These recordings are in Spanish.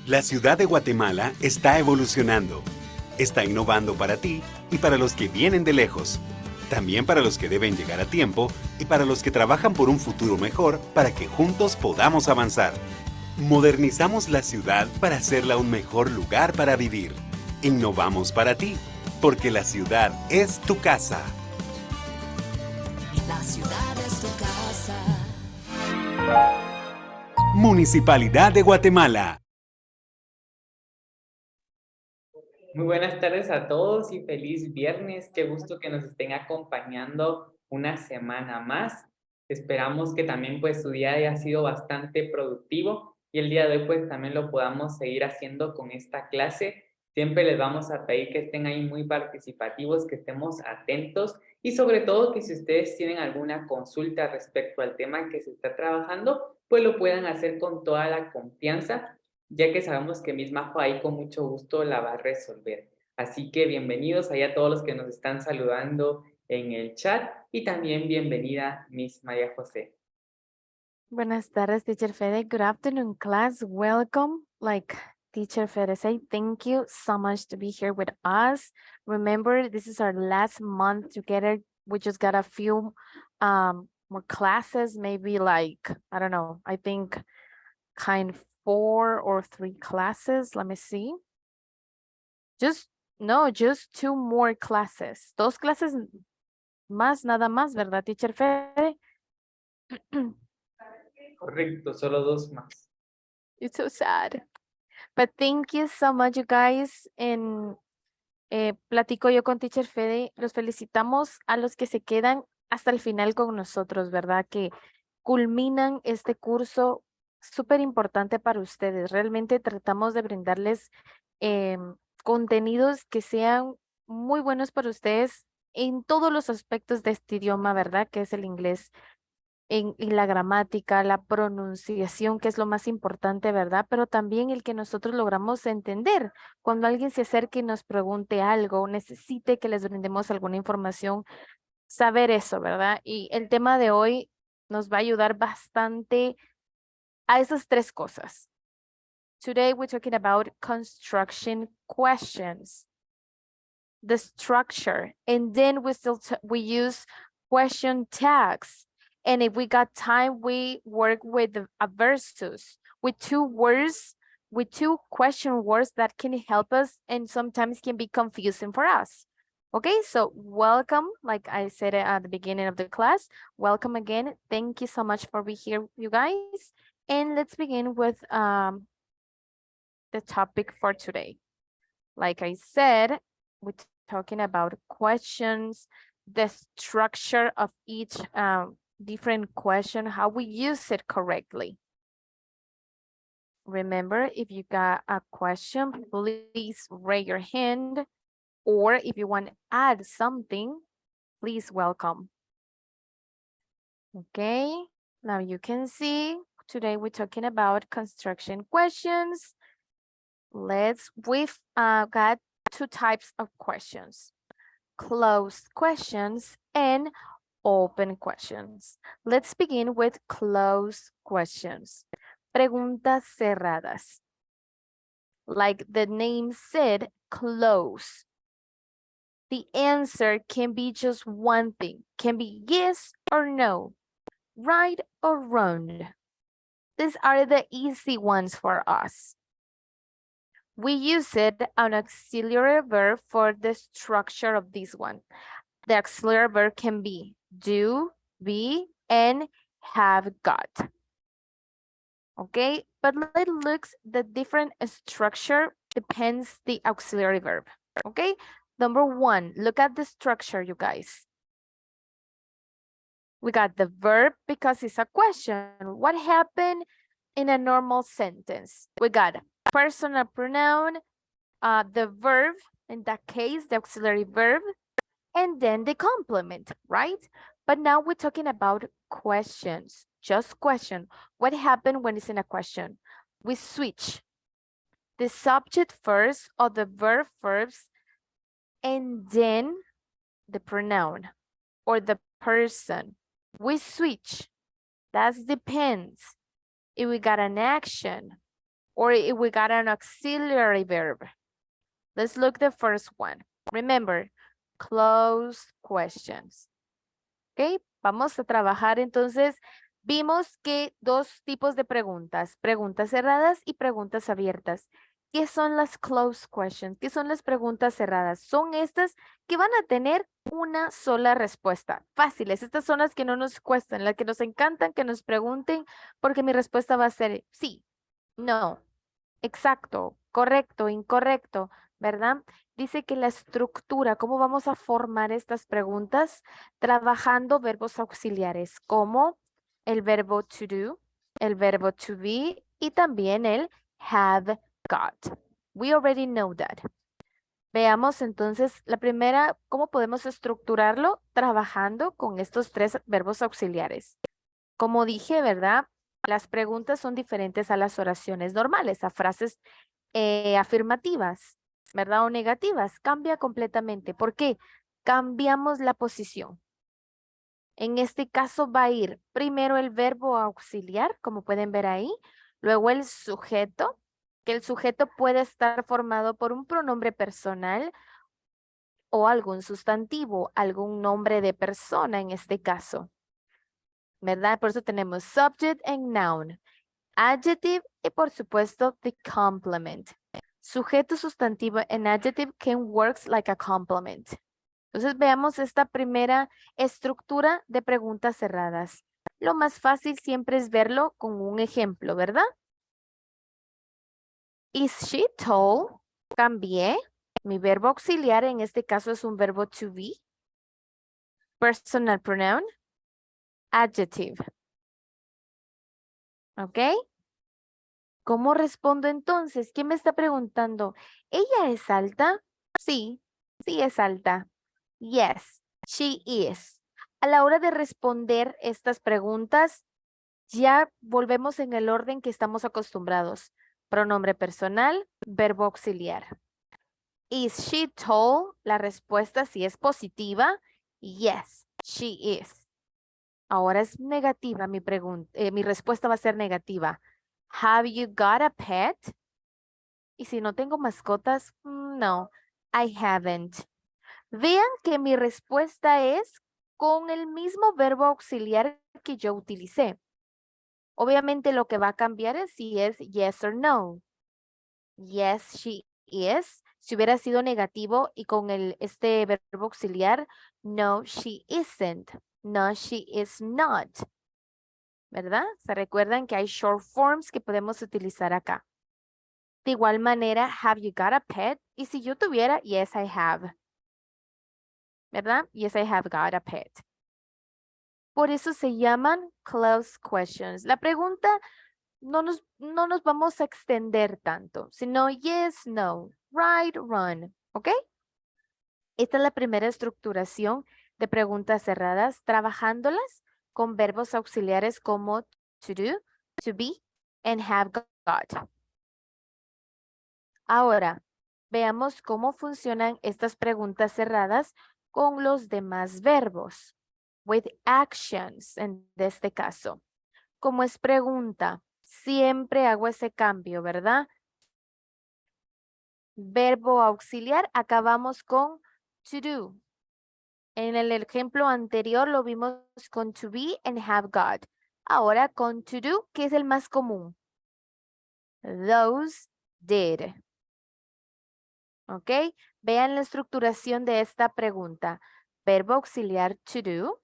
La ciudad de Guatemala está evolucionando. Está innovando para ti y para los que vienen de lejos. También para los que deben llegar a tiempo y para los que trabajan por un futuro mejor para que juntos podamos avanzar. Modernizamos la ciudad para hacerla un mejor lugar para vivir. Innovamos para ti, porque la ciudad es tu casa. La ciudad es tu casa. Municipalidad de Guatemala. Muy buenas tardes a todos y feliz viernes. Qué gusto que nos estén acompañando una semana más. Esperamos que también pues su día haya sido bastante productivo y el día de hoy pues también lo podamos seguir haciendo con esta clase. Siempre les vamos a pedir que estén ahí muy participativos, que estemos atentos y sobre todo que si ustedes tienen alguna consulta respecto al tema que se está trabajando, pues lo puedan hacer con toda la confianza, ya que sabemos que Miss Majo ahí con mucho gusto la va a resolver. Así que bienvenidos allá a todos los que nos están saludando en el chat y también bienvenida Miss María José. Buenas tardes, Teacher Fede. Good afternoon, class. Welcome. Like Teacher Fede say, thank you so much to be here with us. Remember, this is our last month together. We just got a few more classes, maybe like, I don't know, I think kind 4 or 3 classes. Let me see. Just 2 more classes. 2 clases más, nada más, ¿verdad, Teacher Fede? Correcto, solo 2 más. It's so sad. But thank you so much, you guys. Platico yo con Teacher Fede. Los felicitamos a los que se quedan hasta el final con nosotros, ¿verdad? Que culminan este curso súper importante para ustedes. Realmente tratamos de brindarles contenidos que sean muy buenos para ustedes en todos los aspectos de este idioma, ¿verdad? Que es el inglés. En la gramática, la pronunciación, que es lo más importante, ¿verdad? Pero también el que nosotros logramos entender. Cuando alguien se acerque y nos pregunte algo, necesite que les brindemos alguna información, saber eso, ¿verdad? Y el tema de hoy nos va a ayudar bastante a esas 3 cosas. Today we're talking about construction questions, the structure, and then we use question tags. And if we got time, we work with a versus, with 2 words, with 2 question words that can help us and sometimes can be confusing for us. Okay, so welcome, like I said at the beginning of the class, welcome again. Thank you so much for being here, you guys. And let's begin with the topic for today. Like I said, we're talking about questions, the structure of each different question, how we use it correctly. Remember, if you got a question, please raise your hand, or if you want to add something, please welcome. Okay, now you can see today we're talking about construction questions. We've got 2 types of questions, closed questions and open questions. Let's begin with closed questions. Preguntas cerradas. Like the name said, close. The answer can be just one thing, can be yes or no, right or wrong. These are the easy ones for us. We use it an auxiliary verb for the structure of this one. The auxiliary verb can be do, be, and have got. Okay, but let's look the different structure depends the auxiliary verb. Okay, number 1, look at the structure, you guys. We got the verb because it's a question. What happened in a normal sentence? We got personal pronoun, the verb, in that case, the auxiliary verb, and then the complement, right? But now we're talking about questions, just question. What happened when it's in a question? We switch the subject first or the verb first, and then the pronoun or the person. We switch. That depends. if we got an action, or if we got an auxiliary verb. Let's look the first one. Remember, closed questions. ¿Ok? Vamos a trabajar entonces. Vimos que dos tipos de preguntas, preguntas cerradas y preguntas abiertas. ¿Qué son las closed questions? ¿Qué son las preguntas cerradas? Son estas que van a tener una sola respuesta. Fáciles, estas son las que no nos cuestan, las que nos encantan que nos pregunten, porque mi respuesta va a ser sí, no, exacto, correcto, incorrecto, ¿verdad? Dice que la estructura, ¿cómo vamos a formar estas preguntas? Trabajando verbos auxiliares como el verbo to do, el verbo to be y también el have got. We already know that. Veamos entonces la primera, ¿cómo podemos estructurarlo? Trabajando con estos tres verbos auxiliares. Como dije, ¿verdad? Las preguntas son diferentes a las oraciones normales, a frases afirmativas, ¿verdad? O negativas. Cambia completamente. ¿Por qué? Cambiamos la posición. En este caso va a ir primero el verbo auxiliar, como pueden ver ahí, luego el sujeto, que el sujeto puede estar formado por un pronombre personal o algún sustantivo, algún nombre de persona en este caso, ¿verdad? Por eso tenemos subject and noun, adjective y por supuesto the complement. Sujeto, sustantivo and adjective can works like a complement. Entonces veamos esta primera estructura de preguntas cerradas. Lo más fácil siempre es verlo con un ejemplo, ¿verdad? Is she tall? Cambié. Mi verbo auxiliar en este caso es un verbo to be. Personal pronoun. Adjective. ¿Ok? ¿Cómo respondo entonces? ¿Quién me está preguntando? ¿Ella es alta? Sí, sí es alta. Yes, she is. A la hora de responder estas preguntas, ya volvemos en el orden que estamos acostumbrados. Pronombre personal, verbo auxiliar. Is she tall? La respuesta si es positiva. Yes, she is. Ahora es negativa mi pregunta. Mi respuesta va a ser negativa. Have you got a pet? Y si no tengo mascotas, no, I haven't. Vean que mi respuesta es con el mismo verbo auxiliar que yo utilicé. Obviamente lo que va a cambiar es si es yes or no. Yes, she is. Si hubiera sido negativo y con este verbo auxiliar, no, she isn't. No, she is not. ¿Verdad? ¿Se recuerdan que hay short forms que podemos utilizar acá? De igual manera, have you got a pet? Y si yo tuviera, yes, I have. ¿Verdad? Yes, I have got a pet. Por eso se llaman closed questions. La pregunta no nos vamos a extender tanto, sino yes, no, right, run, ¿ok? Esta es la primera estructuración de preguntas cerradas, trabajándolas con verbos auxiliares como to do, to be, and have got. Ahora, veamos cómo funcionan estas preguntas cerradas con los demás verbos, with actions en este caso. Como es pregunta, siempre hago ese cambio, ¿verdad? Verbo auxiliar, acabamos con to do. En el ejemplo anterior lo vimos con to be and have got. Ahora con to do, ¿qué es el más común? Those did. ¿Ok? Vean la estructuración de esta pregunta. Verbo auxiliar to do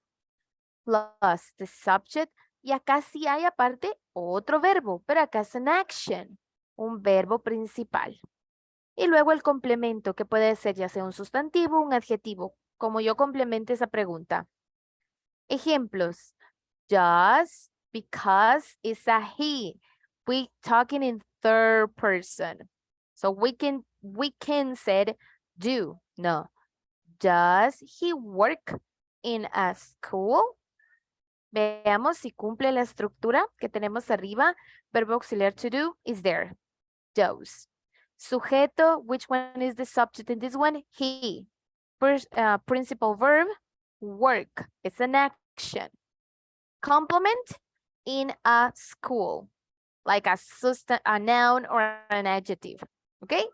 plus the subject. Y acá sí hay aparte otro verbo, pero acá es an action, un verbo principal. Y luego el complemento, que puede ser ya sea un sustantivo o un adjetivo, como yo complemente esa pregunta. Ejemplos. Does, because, is a he. We talking in third person. So we can say do. No. Does he work in a school? Veamos si cumple la estructura que tenemos arriba. Verbo auxiliar to do is there. Does. Sujeto, which one is the subject in this one? He. Principal verb, work. It's an action. Complement, in a school. like a noun or an adjective. Okay?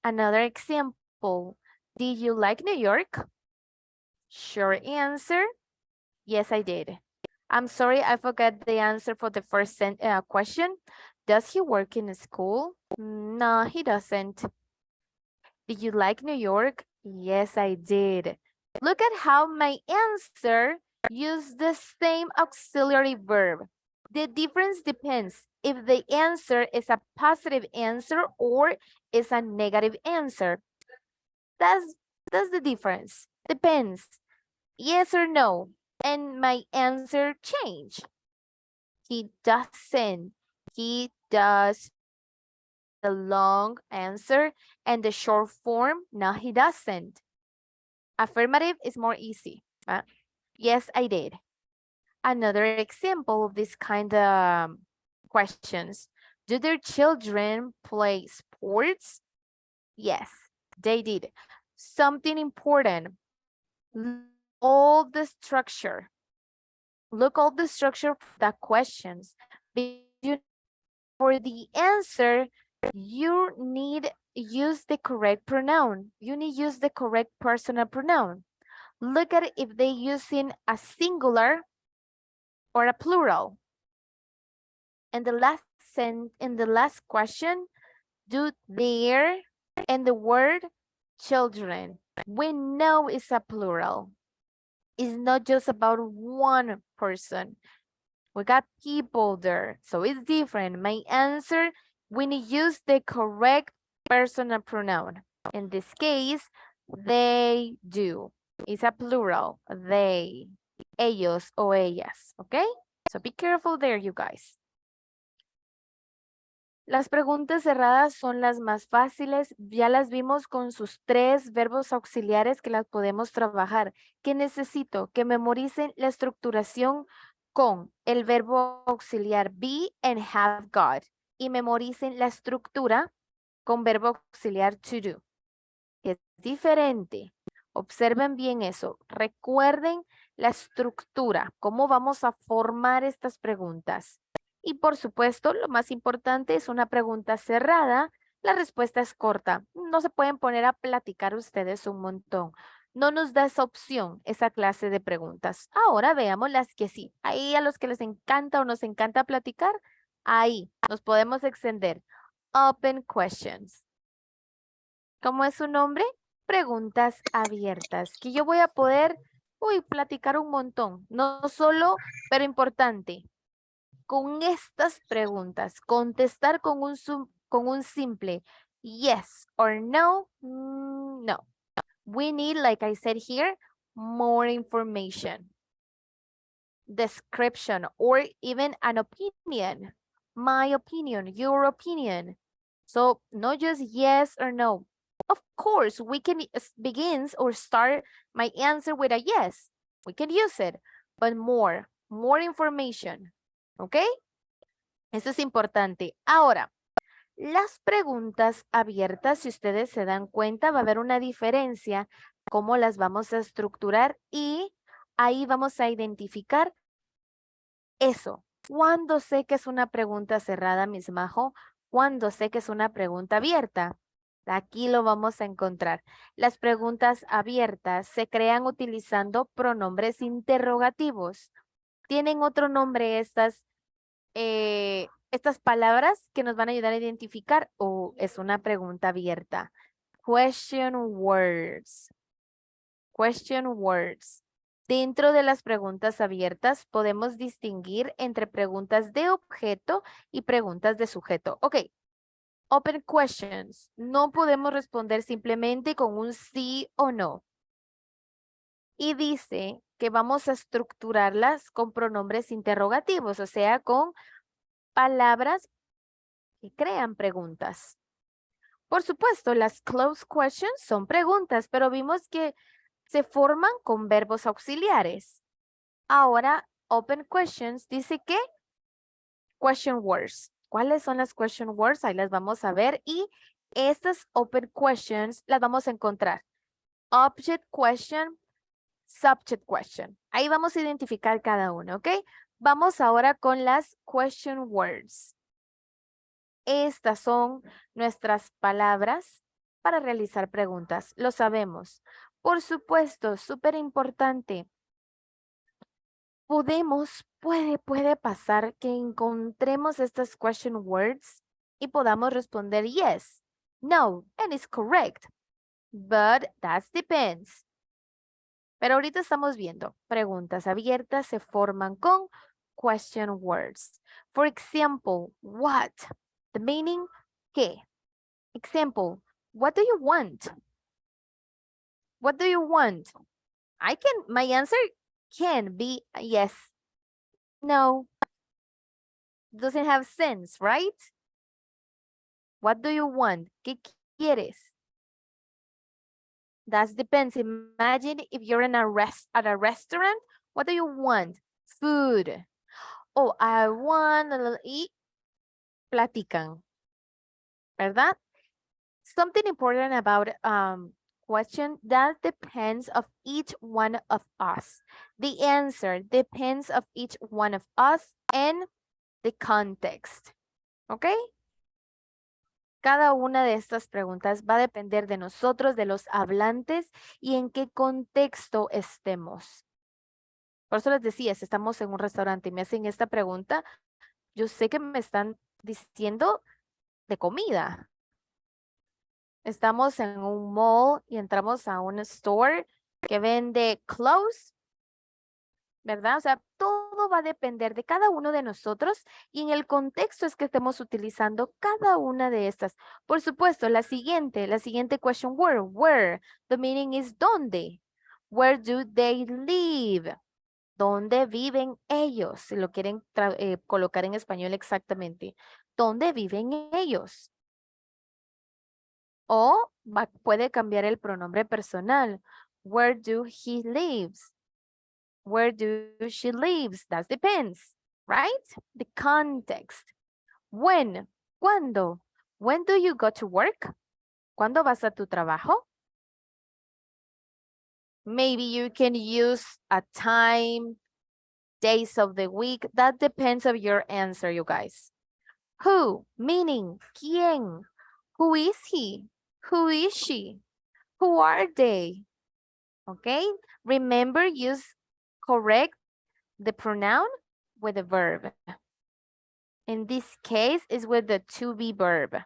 Another example. Did you like New York? Short answer. Yes, I did. I'm sorry, I forgot the answer for the first question. Does he work in a school? No, he doesn't. Did you like New York? Yes, I did. Look at how my answer used the same auxiliary verb. The difference depends if the answer is a positive answer or is a negative answer. That's the difference. Depends. Yes or no. And my answer changed. He doesn't. He does. The long answer and the short form, no, he doesn't. Affirmative is more easy. Yes, I did. Another example of this kind of questions. Do their children play sports? Yes, they did. Something important. All the structure. Look all the structure for the questions. For the answer, you need use the correct pronoun. You need use the correct personal pronoun. Look at if they using a singular or a plural. And in the last question, do their and the word children. We know it's a plural. It's not just about one person. We got people there, so it's different. My answer, we need to use the correct personal pronoun. In this case, they do. It's a plural, they, ellos o ellas, okay? So be careful there, you guys. Las preguntas cerradas son las más fáciles. Ya las vimos con sus 3 verbos auxiliares que las podemos trabajar. ¿Qué necesito? Que memoricen la estructuración con el verbo auxiliar be and have got. Y memoricen la estructura con verbo auxiliar to do. Es diferente. Observen bien eso. Recuerden la estructura. ¿Cómo vamos a formar estas preguntas? Y por supuesto, lo más importante es una pregunta cerrada. La respuesta es corta. No se pueden poner a platicar ustedes un montón. No nos da esa opción, esa clase de preguntas. Ahora veamos las que sí. Ahí a los que les encanta o nos encanta platicar, ahí nos podemos extender. Open questions. ¿Cómo es su nombre? Preguntas abiertas. Que yo voy a poder, platicar un montón. No solo, pero importante. Con estas preguntas, contestar con un simple yes or no, no. We need, like I said here, more information, description, or even an opinion. My opinion, your opinion. So not just yes or no. Of course, we can begin or start my answer with a yes. We can use it, but more information. ¿Ok? Eso es importante. Ahora, las preguntas abiertas, si ustedes se dan cuenta, va a haber una diferencia cómo las vamos a estructurar y ahí vamos a identificar eso. ¿Cuándo sé que es una pregunta cerrada, Miss Majo? ¿Cuándo sé que es una pregunta abierta? Aquí lo vamos a encontrar. Las preguntas abiertas se crean utilizando pronombres interrogativos. ¿Tienen otro nombre estas palabras que nos van a ayudar a identificar o es una pregunta abierta? Question words. Question words. Dentro de las preguntas abiertas podemos distinguir entre preguntas de objeto y preguntas de sujeto. Ok. Open questions. No podemos responder simplemente con un sí o no. Y dice que vamos a estructurarlas con pronombres interrogativos, o sea, con palabras que crean preguntas. Por supuesto, las closed questions son preguntas, pero vimos que se forman con verbos auxiliares. Ahora, open questions dice que question words. ¿Cuáles son las question words? Ahí las vamos a ver y estas open questions las vamos a encontrar. Object question, subject question. Ahí vamos a identificar cada uno, ¿ok? Vamos ahora con las question words. Estas son nuestras palabras para realizar preguntas. Lo sabemos. Por supuesto, súper importante. Puede pasar que encontremos estas question words y podamos responder yes, no, and it's correct. But that depends. Pero ahorita estamos viendo, preguntas abiertas se forman con question words. For example, what? The meaning, ¿qué? Example, what do you want? What do you want? My answer can be yes. No. Doesn't have sense, right? What do you want? ¿Qué quieres? That depends. Imagine if you're in at a restaurant, what do you want? Food. Oh, I want a little eat. Platican. ¿Verdad? Something important about question that depends of each one of us. The answer depends of each one of us and the context. ¿Ok? Cada una de estas preguntas va a depender de nosotros, de los hablantes y en qué contexto estemos. Por eso les decía, si estamos en un restaurante y me hacen esta pregunta, yo sé que me están diciendo de comida. Estamos en un mall y entramos a un store que vende clothes, ¿verdad? O sea, todo va a depender de cada uno de nosotros y en el contexto es que estemos utilizando cada una de estas. Por supuesto, la siguiente question word, where. The meaning is ¿dónde? Where do they live? ¿Dónde viven ellos? Si lo quieren colocar en español exactamente. ¿Dónde viven ellos? O puede cambiar el pronombre personal. Where do he lives? Where do she lives? That depends, right? The context. When, ¿cuándo? When do you go to work? ¿Cuándo vas a tu trabajo? Maybe you can use a time, days of the week. That depends on your answer, you guys. Who, meaning, ¿quién? Who is he? Who is she? Who are they? Okay, remember, use correct the pronoun with the verb. In this case, is with the to be verb.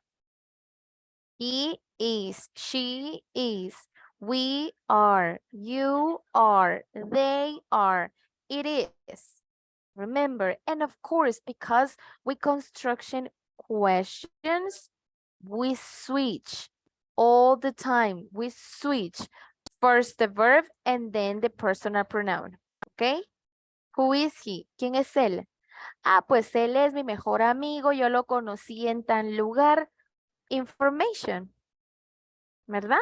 He is, she is, we are, you are, they are, it is. Remember, and of course, because we construction questions, we switch all the time. We switch first the verb and then the personal pronoun. Okay? Who is he? ¿Quién es él? Ah, pues él es mi mejor amigo. Yo lo conocí en tal lugar. Information. ¿Verdad?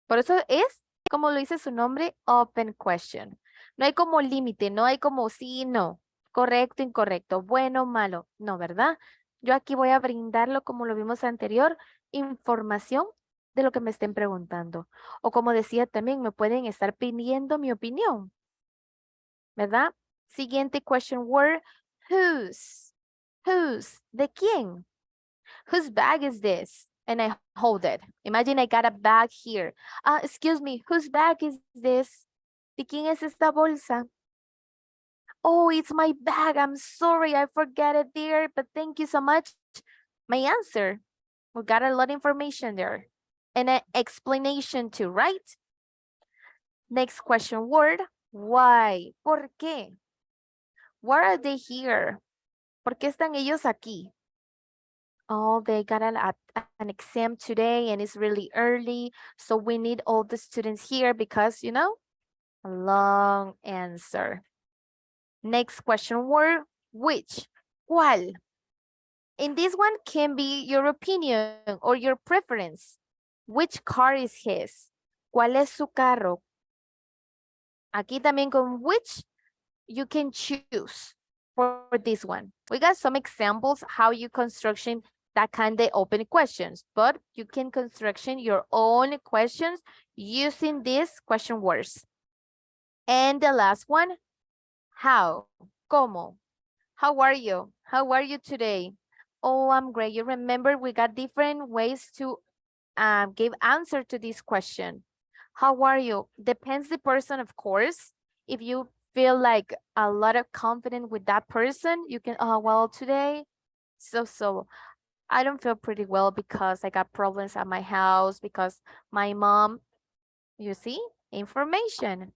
Por eso es, como lo dice su nombre, open question. No hay como límite, no hay como sí, no. Correcto, incorrecto, bueno, malo. No, ¿verdad? Yo aquí voy a brindarlo, como lo vimos anterior, información de lo que me estén preguntando. O como decía también, me pueden estar pidiendo mi opinión. ¿Verdad? Siguiente question word, whose. Whose, ¿de quién? Whose bag is this? And I hold it. Imagine I got a bag here. Excuse me, whose bag is this? ¿De quién es esta bolsa? Oh, it's my bag. I'm sorry, I forgot it there, but thank you so much. My answer. We got a lot of information there. And an explanation too, right? Next question word, why? ¿Por qué? Why are they here? ¿Por qué están ellos aquí? Oh, they got an exam today and it's really early. So we need all the students here because, you know, a long answer. Next question word, which? ¿Cuál? And this one can be your opinion or your preference. Which car is his? ¿Cuál es su carro? Aquí también con which you can choose for this one. We got some examples how you construction that kind of open questions, but you can construction your own questions using these question words. And the last one, how, ¿cómo? How are you? How are you today? Oh, I'm great. You remember we got different ways to give answer to this question. How are you? Depends the person, of course. If you feel like a lot of confidence with that person, you can, oh, well, today, so I don't feel pretty well because I got problems at my house because my mom, you see, information.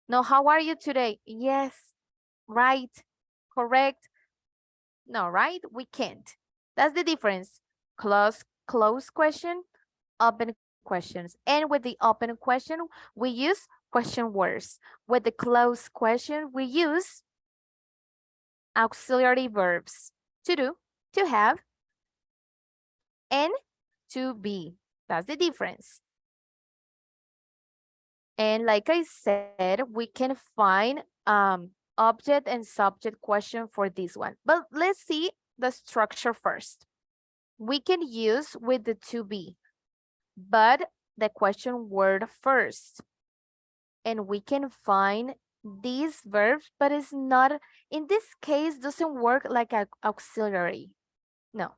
No, how are you today? Yes, right, correct. No, right? We can't. That's the difference. Close question, open questions. And with the open question, we use question words. With the close question, we use auxiliary verbs. To do, to have, and to be. That's the difference. And like I said, we can find object and subject question for this one. But let's see the structure first. We can use with the to be, but the question word first. And we can find these verbs, but it's not, in this case, doesn't work like an auxiliary. No.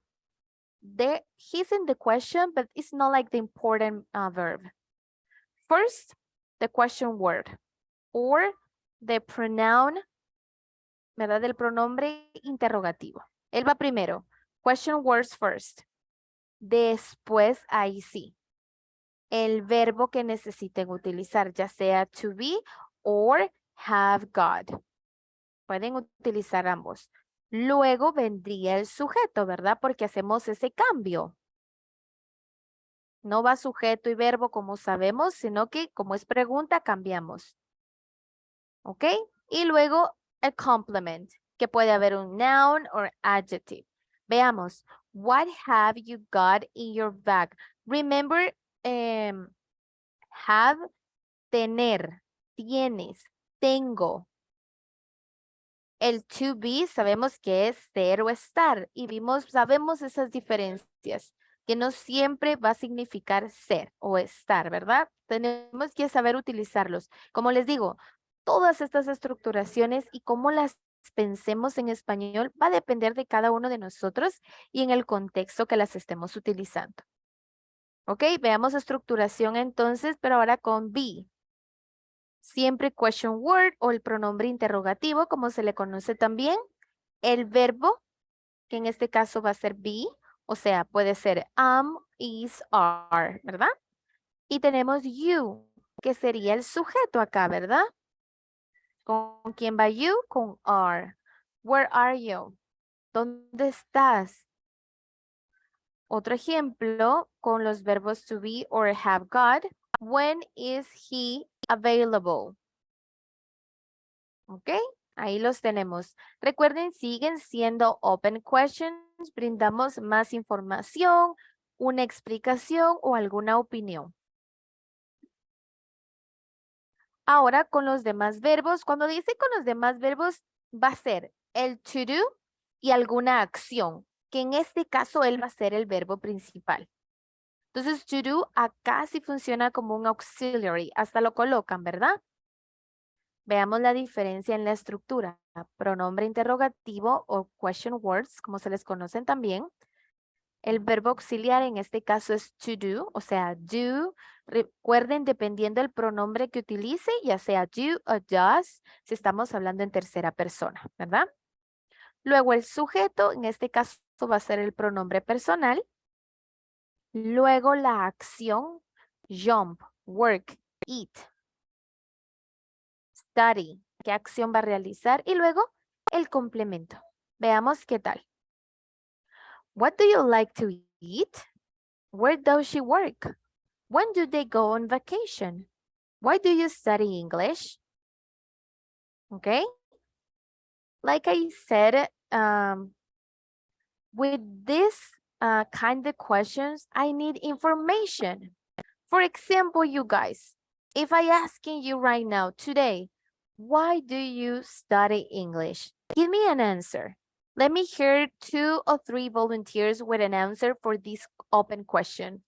He's in the question, but it's not like the important verb. First, the question word or the pronoun, ¿verdad? Del pronombre interrogativo. Él va primero. Question words first. Después, ahí sí, el verbo que necesiten utilizar, ya sea to be or have got. Pueden utilizar ambos. Luego vendría el sujeto, ¿verdad? Porque hacemos ese cambio. No va sujeto y verbo como sabemos, sino que como es pregunta, cambiamos. ¿Ok? Y luego el complement, que puede haber un noun or adjective. Veamos. What have you got in your bag? Remember, have, tener, tienes, tengo. El to be sabemos que es ser o estar y sabemos esas diferencias, que no siempre va a significar ser o estar, ¿verdad? Tenemos que saber utilizarlos. Como les digo, todas estas estructuraciones y cómo las pensemos en español va a depender de cada uno de nosotros y en el contexto que las estemos utilizando. Ok, veamos estructuración entonces, pero ahora con be. Siempre question word o el pronombre interrogativo, como se le conoce también. El verbo, que en este caso va a ser be, o sea, puede ser am, is, are, ¿verdad? Y tenemos you, que sería el sujeto acá, ¿verdad? ¿Con quién va you? Con are. Where are you? ¿Dónde estás? Otro ejemplo con los verbos to be or have got. When is he available? ¿Ok? Ahí los tenemos. Recuerden, siguen siendo open questions. Brindamos más información, una explicación o alguna opinión. Ahora con los demás verbos. Cuando dice con los demás verbos, va a ser el to do y alguna acción, que en este caso él va a ser el verbo principal. Entonces, to do acá sí funciona como un auxiliary. Hasta lo colocan, ¿verdad? Veamos la diferencia en la estructura. Pronombre interrogativo o question words, como se les conocen también. El verbo auxiliar en este caso es to do, o sea, do. Recuerden, dependiendo del pronombre que utilice, ya sea do o does, si estamos hablando en tercera persona, ¿verdad? Luego el sujeto, en este caso va a ser el pronombre personal. Luego la acción, jump, work, eat. Study, qué acción va a realizar y luego el complemento. Veamos qué tal. What do you like to eat? Where does she work? When do they go on vacation? Why do you study English? Okay. Like I said, with this kind of questions, I need information. For example, you guys, if I asking you right now, today, why do you study English? Give me an answer. Let me hear 2 or 3 volunteers with an answer for this open question.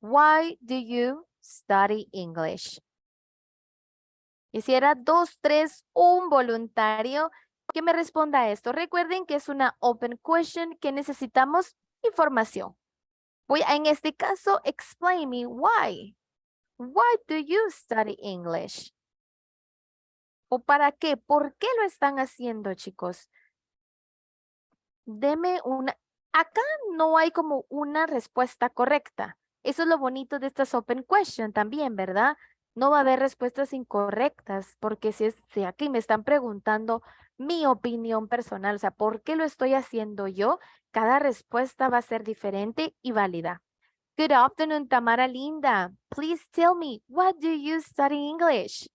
Why do you study English? Quisiera 2, 3, un voluntario que me responda a esto. Recuerden que es una open question que necesitamos información. Voy a, en este caso, explain me why. Why do you study English? ¿O para qué? ¿Por qué lo están haciendo, chicos? Deme una... Acá no hay como una respuesta correcta. Eso es lo bonito de estas open question también, ¿verdad? No va a haber respuestas incorrectas, porque si aquí me están preguntando mi opinión personal, o sea, ¿por qué lo estoy haciendo yo? Cada respuesta va a ser diferente y válida. Good afternoon, Tamara Linda. Please tell me, what do you study English?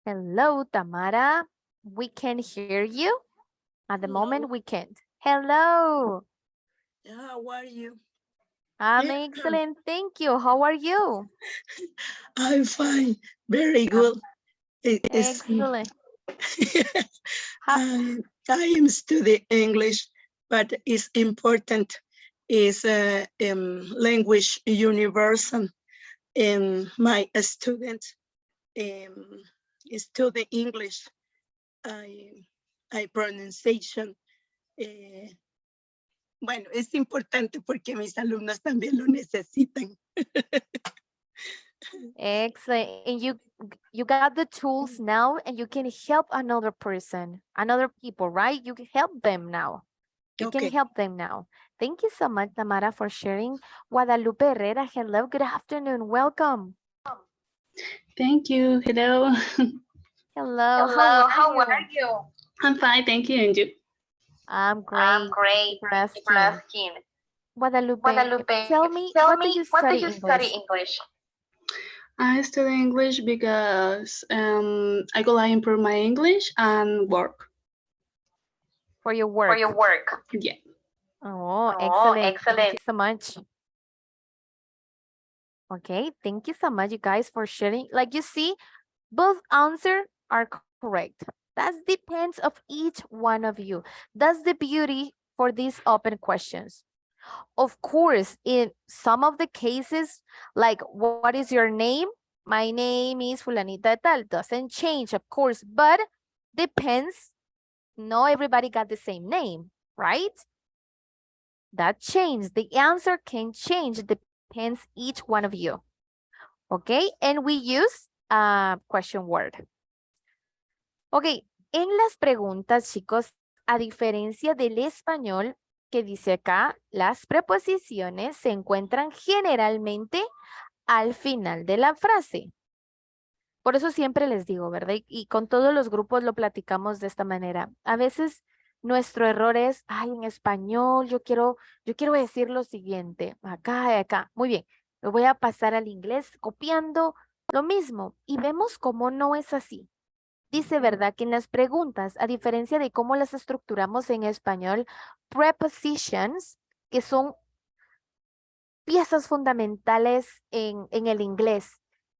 Hello, Tamara. We can hear you. At the moment, we can't. Hello. How are you? I'm Yeah, excellent. Thank you. How are you? I'm fine. Very good. Excellent. Ha- I am studying English, but it's important. Is language universal. My student study English. I pronunciation. Bueno, es importante porque mis alumnos también lo necesitan. Excellent. And you got the tools now and you can help another person, another people, right? You can help them now. You can Okay. help them now. Thank you so much, Tamara, for sharing. Guadalupe Herrera, hello, good afternoon. Welcome. Thank you. Hello. Hello, how are you? I'm fine. Thank you. And you? I'm great. Thank you for asking. Guadalupe, tell me, what do you study English? I study English because I could like improve my English and work. For your work. Yeah. Oh, excellent. Thank you so much. Okay, thank you so much, you guys, for sharing. Like you see, both answers are correct. That depends of each one of you. That's the beauty for these open questions. Of course, in some of the cases, like what is your name? My name is Fulanita tal. Doesn't change, of course, but depends. No everybody got the same name, right? That changed. The answer can change. Depends each one of you. Okay, and we use a question word. Ok, en las preguntas, chicos, a diferencia del español, que dice acá, las preposiciones se encuentran generalmente al final de la frase. Por eso siempre les digo, ¿verdad? Y con todos los grupos lo platicamos de esta manera. A veces nuestro error es, ay, en español yo quiero decir lo siguiente, acá y acá. Muy bien, lo voy a pasar al inglés copiando lo mismo y vemos cómo no es así. Dice, ¿verdad? Que en las preguntas, a diferencia de cómo las estructuramos en español, prepositions, que son piezas fundamentales en el inglés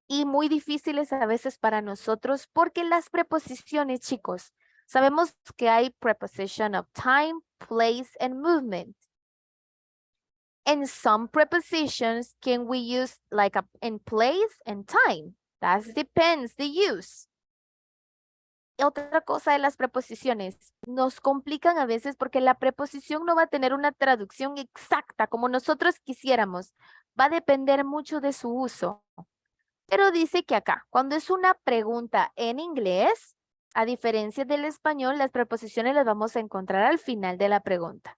y muy difíciles a veces para nosotros, porque las preposiciones, chicos, sabemos que hay preposition of time, place, and movement. And some prepositions can we use like in place and time. That depends the use. Otra cosa de las preposiciones, nos complican a veces porque la preposición no va a tener una traducción exacta como nosotros quisiéramos. Va a depender mucho de su uso. Pero dice que acá, cuando es una pregunta en inglés, a diferencia del español, las preposiciones las vamos a encontrar al final de la pregunta.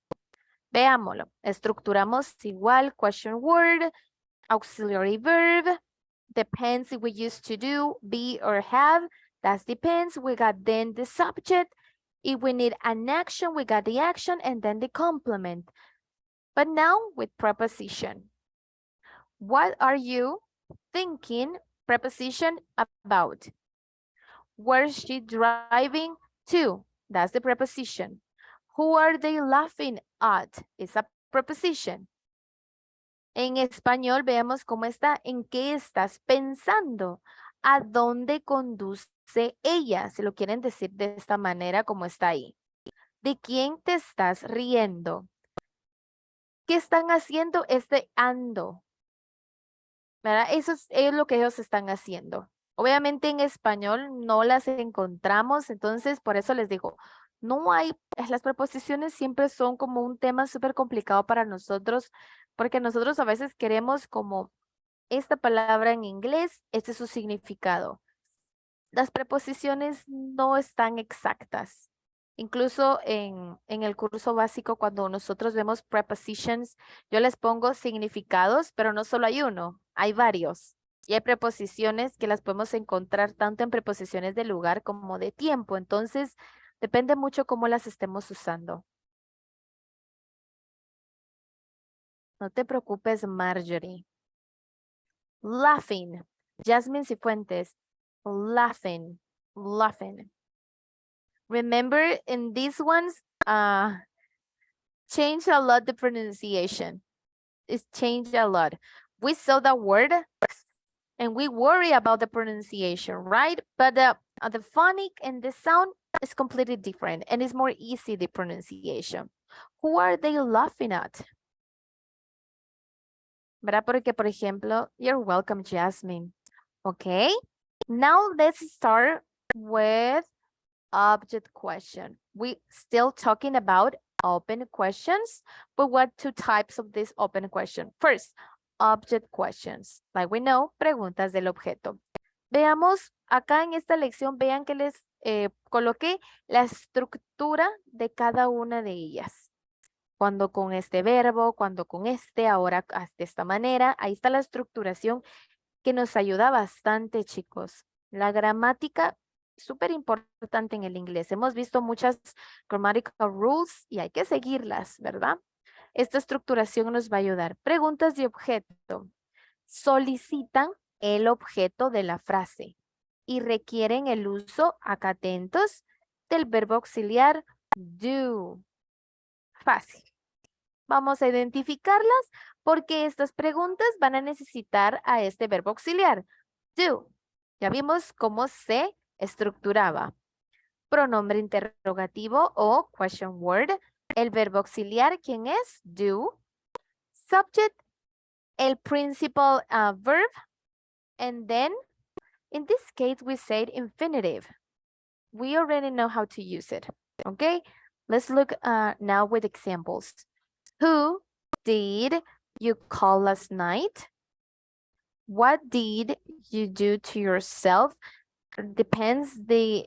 Veámoslo. Estructuramos igual, question word, auxiliary verb, depends if we used to do, be or have. That depends. We got then the subject. If we need an action, we got the action and then the complement. But now with preposition. What are you thinking preposition about? Where's she driving to? That's the preposition. Who are they laughing at? It's a preposition. En español veamos cómo está. ¿En qué estás pensando? ¿A dónde conduce ella? Si lo quieren decir de esta manera como está ahí. ¿De quién te estás riendo? ¿Qué están haciendo? Ando. ¿Verdad? Eso es lo que ellos están haciendo. Obviamente en español no las encontramos, entonces por eso les digo, no hay, las preposiciones siempre son como un tema súper complicado para nosotros, porque nosotros a veces queremos como esta palabra en inglés, este es su significado. Las preposiciones no están exactas. Incluso en el curso básico, cuando nosotros vemos prepositions, yo les pongo significados, pero no solo hay uno, hay varios. Y hay preposiciones que las podemos encontrar tanto en preposiciones de lugar como de tiempo. Entonces, depende mucho cómo las estemos usando. No te preocupes, Marjorie. Laughing. Jasmine Cifuentes. Laughing. Laughing. Remember, in these ones, change a lot the pronunciation. It's changed a lot. We saw the word and we worry about the pronunciation, right? But the phonic and the sound is completely different and it's more easy, the pronunciation. Who are they laughing at? ¿Verdad? Porque, por ejemplo, you're welcome, Jasmine. Okay, now let's start with object question. We still talking about open questions, but what two types of this open question? First, object questions. Like we know, preguntas del objeto. Veamos acá en esta lección, vean que les coloqué la estructura de cada una de ellas. Cuando con este verbo, cuando con este, ahora de esta manera. Ahí está la estructuración que nos ayuda bastante, chicos. La gramática, súper importante en el inglés. Hemos visto muchas grammatical rules y hay que seguirlas, ¿verdad? Esta estructuración nos va a ayudar. Preguntas de objeto. Solicitan el objeto de la frase y requieren el uso, acá atentos, del verbo auxiliar do. Fácil. Vamos a identificarlas porque estas preguntas van a necesitar a este verbo auxiliar, do. Ya vimos cómo se estructuraba. Pronombre interrogativo o question word. El verbo auxiliar, ¿quién es? Do. Subject, el principal verb. And then, in this case, we said infinitive. We already know how to use it. Okay? Let's look now with examples. Who did you call last night? What did you do to yourself? Depends the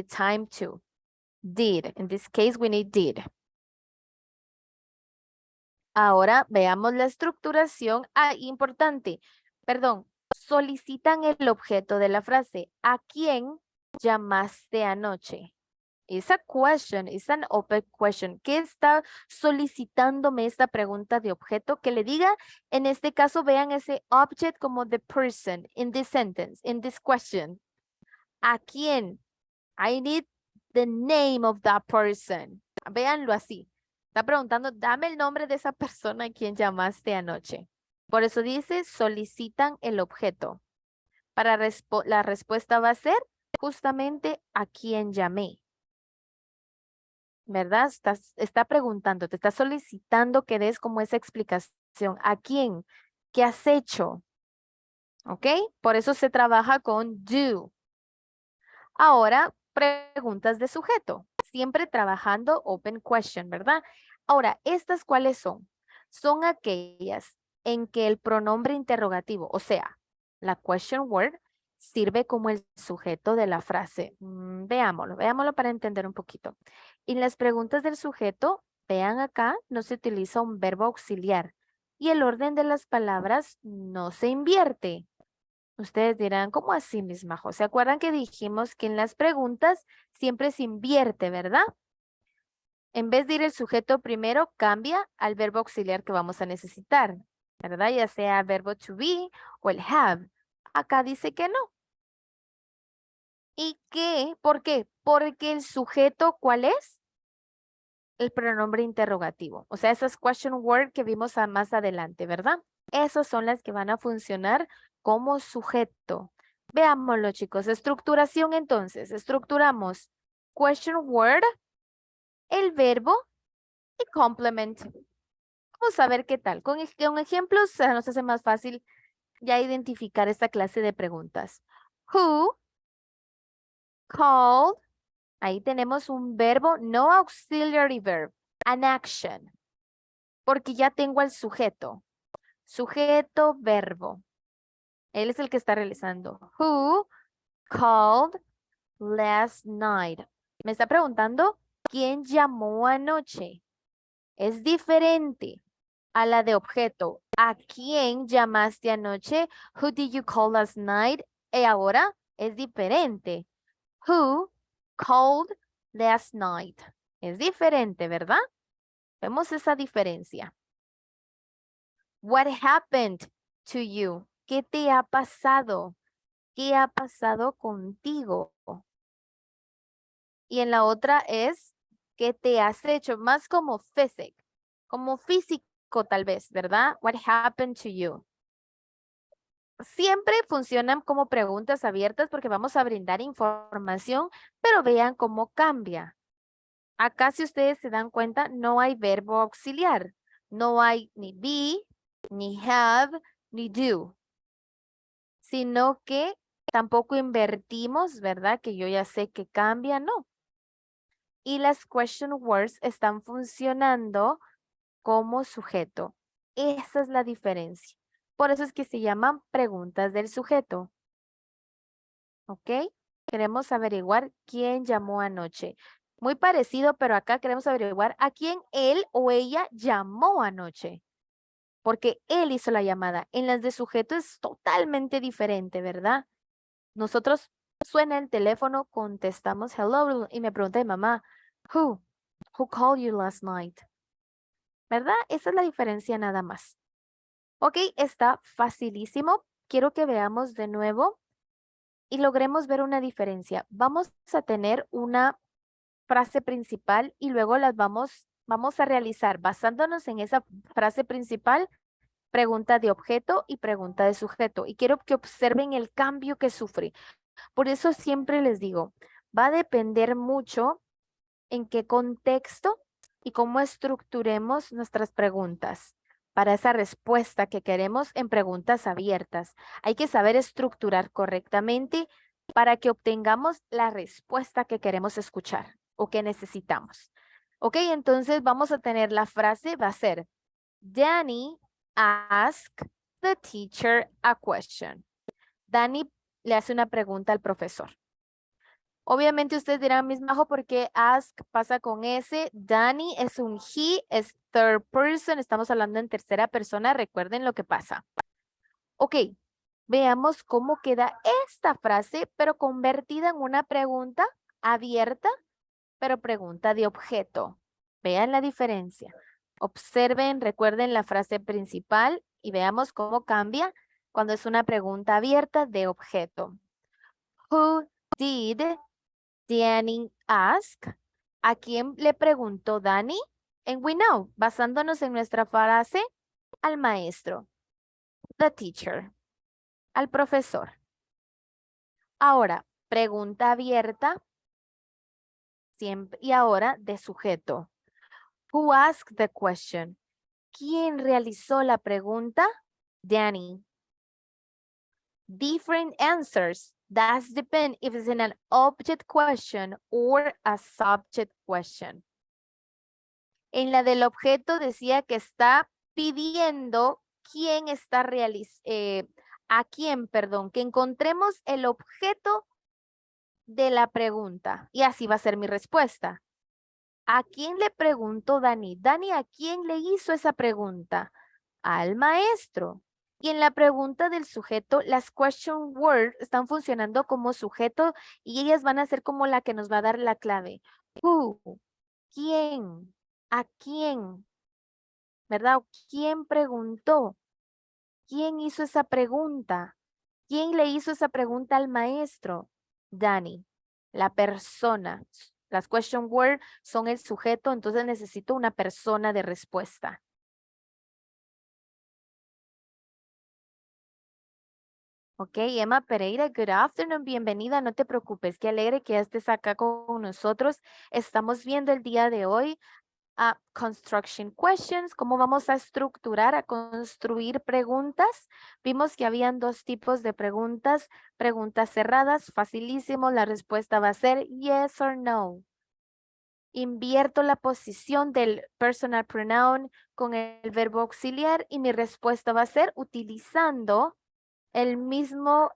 time too. Did. In this case, we need did. Ahora veamos la estructuración importante. Perdón. Solicitan el objeto de la frase. ¿A quién llamaste anoche? It's a question, it's an open question. ¿Qué está solicitándome esta pregunta de objeto? Que le diga, en este caso, vean ese object como the person in this sentence, in this question. ¿A quién? I need the name of that person. Véanlo así. Está preguntando, dame el nombre de esa persona a quien llamaste anoche. Por eso dice, solicitan el objeto. Para la respuesta va a ser justamente a quién llamé. ¿Verdad? Está preguntando, te está solicitando que des como esa explicación. ¿A quién? ¿Qué has hecho? ¿Ok? Por eso se trabaja con do. Ahora, preguntas de sujeto. Siempre trabajando open question, ¿verdad? Ahora, ¿estas cuáles son? Son aquellas en que el pronombre interrogativo, o sea, la question word, sirve como el sujeto de la frase. Veámoslo para entender un poquito. En las preguntas del sujeto, vean acá, no se utiliza un verbo auxiliar y el orden de las palabras no se invierte. Ustedes dirán, ¿cómo así, Miss Majo? ¿Se acuerdan que dijimos que en las preguntas siempre se invierte, verdad? En vez de ir el sujeto primero, cambia al verbo auxiliar que vamos a necesitar, ¿verdad? Ya sea verbo to be o el have. Acá dice que no. ¿Y qué? ¿Por qué? Porque el sujeto, ¿cuál es? El pronombre interrogativo. O sea, esas question word que vimos más adelante, ¿verdad? Esas son las que van a funcionar como sujeto. Veámoslo, chicos. Estructuración, entonces. Estructuramos question word, el verbo y complement. Vamos a ver qué tal. Con ejemplos nos hace más fácil ya identificar esta clase de preguntas. Who called. Ahí tenemos un verbo, no auxiliary verb, an action. Porque ya tengo al sujeto. Sujeto, verbo. Él es el que está realizando. Who called last night. Me está preguntando, ¿quién llamó anoche? Es diferente a la de objeto. ¿A quién llamaste anoche? Who did you call last night? Y ahora es diferente. Who called last night? Es diferente, ¿verdad? Vemos esa diferencia. What happened to you? ¿Qué te ha pasado? ¿Qué ha pasado contigo? Y en la otra es, ¿qué te has hecho? Más como físico tal vez, ¿verdad? What happened to you? Siempre funcionan como preguntas abiertas porque vamos a brindar información, pero vean cómo cambia. Acá, si ustedes se dan cuenta, no hay verbo auxiliar. No hay ni be, ni have, ni do. Sino que tampoco invertimos, ¿verdad? Que yo ya sé que cambia, no. Y las question words están funcionando como sujeto. Esa es la diferencia. Por eso es que se llaman preguntas del sujeto. ¿Ok? Queremos averiguar quién llamó anoche. Muy parecido, pero acá queremos averiguar a quién él o ella llamó anoche. Porque él hizo la llamada. En las de sujeto es totalmente diferente, ¿verdad? Nosotros suena el teléfono, contestamos hello y me pregunta mi mamá, who called you last night? ¿Verdad? Esa es la diferencia nada más. Ok, está facilísimo. Quiero que veamos de nuevo y logremos ver una diferencia. Vamos a tener una frase principal y luego las vamos a realizar basándonos en esa frase principal, pregunta de objeto y pregunta de sujeto. Y quiero que observen el cambio que sufre. Por eso siempre les digo, va a depender mucho en qué contexto y cómo estructuremos nuestras preguntas para esa respuesta que queremos en preguntas abiertas. Hay que saber estructurar correctamente para que obtengamos la respuesta que queremos escuchar o que necesitamos. Ok, entonces vamos a tener la frase, va a ser, Danny asked the teacher a question. Danny le hace una pregunta al profesor. Obviamente ustedes dirán, Miss Majo, ¿por qué ask pasa con S? Danny es un he, es third person, estamos hablando en tercera persona, recuerden lo que pasa. Ok, veamos cómo queda esta frase, pero convertida en una pregunta abierta, pero pregunta de objeto. Vean la diferencia. Observen, recuerden la frase principal y veamos cómo cambia cuando es una pregunta abierta de objeto. Who did Danny ask? ¿A quién le preguntó Danny? And we know, basándonos en nuestra frase, al maestro. The teacher. Al profesor. Ahora, pregunta abierta. Siempre, y ahora de sujeto. Who asked the question? ¿Quién realizó la pregunta? Danny. Different answers. That depends if it's in an object question or a subject question. En la del objeto decía que está pidiendo quién está a quién, perdón, que encontremos el objeto de la pregunta. Y así va a ser mi respuesta. ¿A quién le preguntó Dani? Dani, ¿a quién le hizo esa pregunta? Al maestro. Y en la pregunta del sujeto, las question words están funcionando como sujeto y ellas van a ser como la que nos va a dar la clave. Who, ¿quién? ¿A quién? ¿Verdad? ¿Quién preguntó? ¿Quién hizo esa pregunta? ¿Quién le hizo esa pregunta al maestro? Dani, la persona. Las question words son el sujeto, entonces necesito una persona de respuesta. Ok, Emma Pereira, good afternoon, bienvenida, no te preocupes, qué alegre que ya estés acá con nosotros. Estamos viendo el día de hoy a construction questions, cómo vamos a estructurar, a construir preguntas. Vimos que habían dos tipos de preguntas. Preguntas cerradas, facilísimo. La respuesta va a ser yes or no. Invierto la posición del personal pronoun con el verbo auxiliar y mi respuesta va a ser utilizando el mismo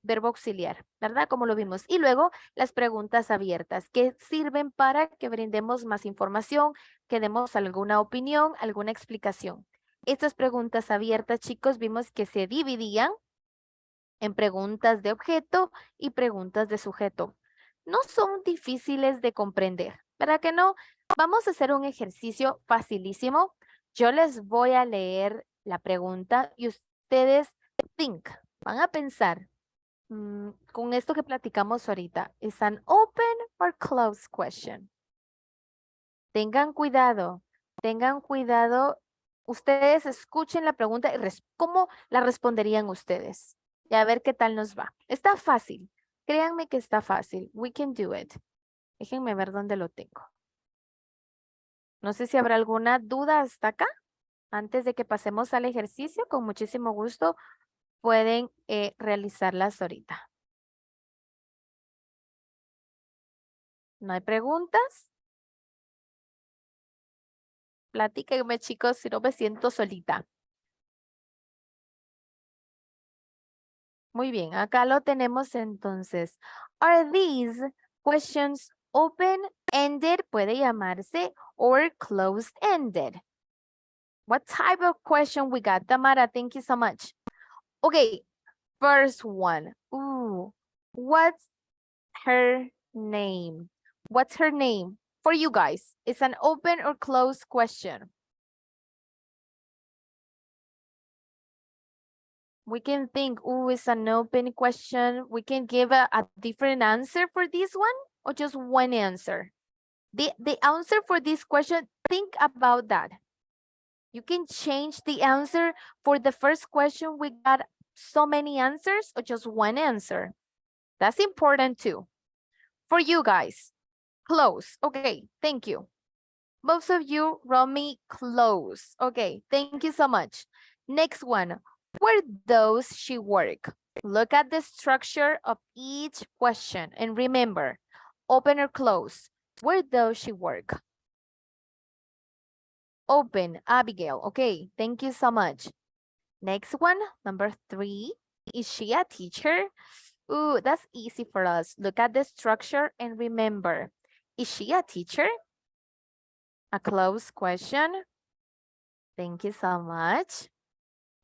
verbo auxiliar, ¿verdad? Como lo vimos. Y luego las preguntas abiertas que sirven para que brindemos más información, que demos alguna opinión, alguna explicación. Estas preguntas abiertas, chicos, vimos que se dividían en preguntas de objeto y preguntas de sujeto. No son difíciles de comprender, ¿verdad que no? Vamos a hacer un ejercicio facilísimo. Yo les voy a leer la pregunta y ustedes van a pensar con esto que platicamos ahorita. ¿Es an open or closed question? Tengan cuidado, tengan cuidado. Ustedes escuchen la pregunta y cómo la responderían ustedes. Y a ver qué tal nos va. Está fácil. Créanme que está fácil. We can do it. Déjenme ver dónde lo tengo. No sé si habrá alguna duda hasta acá. Antes de que pasemos al ejercicio, con muchísimo gusto pueden realizarlas ahorita. ¿No hay preguntas? Platíquenme, chicos, si no me siento solita. Muy bien, acá lo tenemos entonces. Are these questions open-ended? Puede llamarse or closed-ended. What type of question we got? Tamara, thank you so much. Okay, first one. Ooh, what's her name? What's her name? For you guys, it's an open or closed question. We can think, oh, it's an open question. We can give a different answer for this one or just one answer. The answer for this question, think about that. You can change the answer. For the first question, we got so many answers or just one answer. That's important too. For you guys, close. Okay, thank you. Most of you wrote me close. Okay, thank you so much. Next one. Where does she work? Look at the structure of each question and remember, open or close. Where does she work? Open, Abigail. Okay, thank you so much. Next one, number 3. Is she a teacher? Ooh, that's easy for us. Look at the structure and remember, is she a teacher? A closed question. Thank you so much.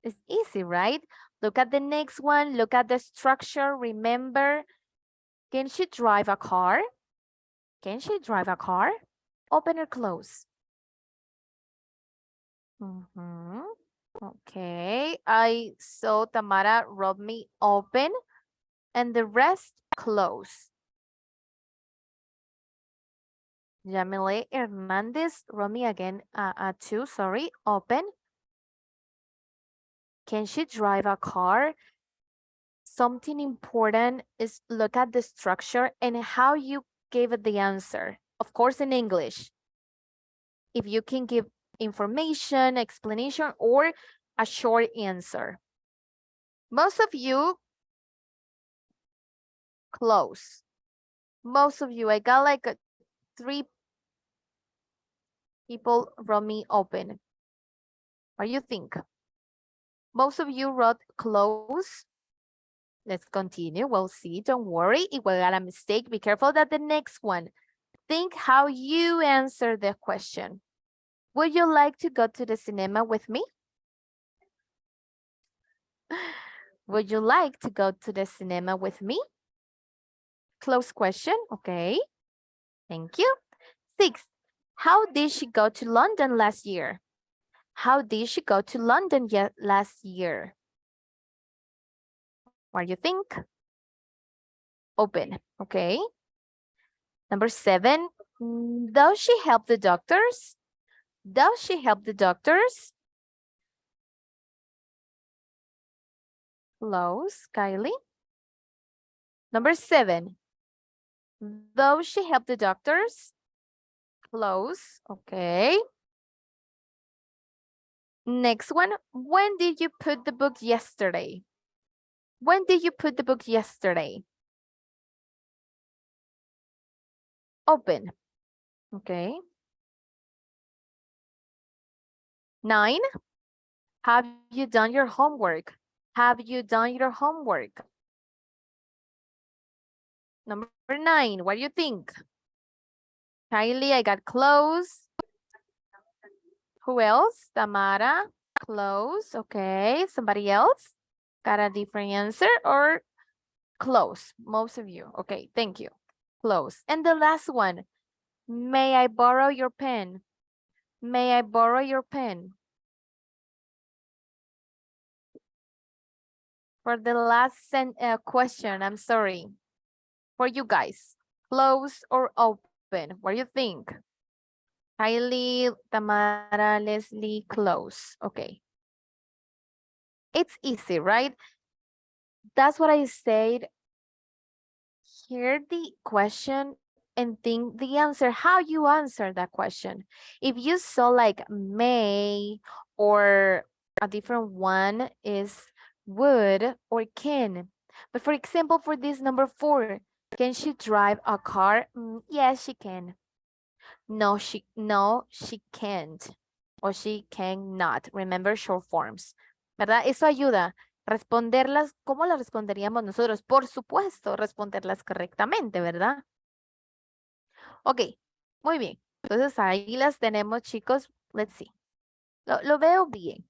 It's easy, right? Look at the next one. Look at the structure. Remember, can she drive a car? Can she drive a car? Open or close? Okay, I saw Tamara wrote me open and the rest close. Yamile Hernandez wrote me again, 2, sorry, open. Can she drive a car? Something important is look at the structure and how you gave it the answer. Of course, in English. If you can give information, explanation, or a short answer. Most of you close. Most of you, I got like 3 people wrote me open. What do you think? Most of you wrote close. Let's continue. We'll see. Don't worry. If we got a mistake, be careful that the next one. Think how you answer the question. Would you like to go to the cinema with me? Would you like to go to the cinema with me? Close question. Okay. Thank you. 6. How did she go to London last year? How did she go to London last year? What do you think? Open. Okay. Number 7. Does she help the doctors? Does she help the doctors? Close, Kylie. Number 7. Does she help the doctors? close. Okay. Next one. When did you put the book yesterday? When did you put the book yesterday? Open. Okay. 9. Have you done your homework? Have you done your homework? Number 9, what do you think? Kylie, I got close. Who else? Tamara, close. Okay, somebody else? Got a different answer or close? Most of you. Okay, thank you. Close. And the last one. May I borrow your pen? May I borrow your pen? For the last question, I'm sorry. For you guys, close or open? What do you think? Kylie, Tamara, Leslie, close. Okay. It's easy, right? That's what I said. Hear the question and think the answer, how you answer that question. If you saw like may or a different one is would or can. But for example, for this number 4, can she drive a car? Yes, she can. No, she can't. Or she cannot. Remember short forms. ¿Verdad? Eso ayuda. Responderlas, ¿cómo las responderíamos nosotros? Por supuesto, responderlas correctamente, ¿verdad? Ok, muy bien. Entonces ahí las tenemos, chicos. Let's see. Lo veo bien.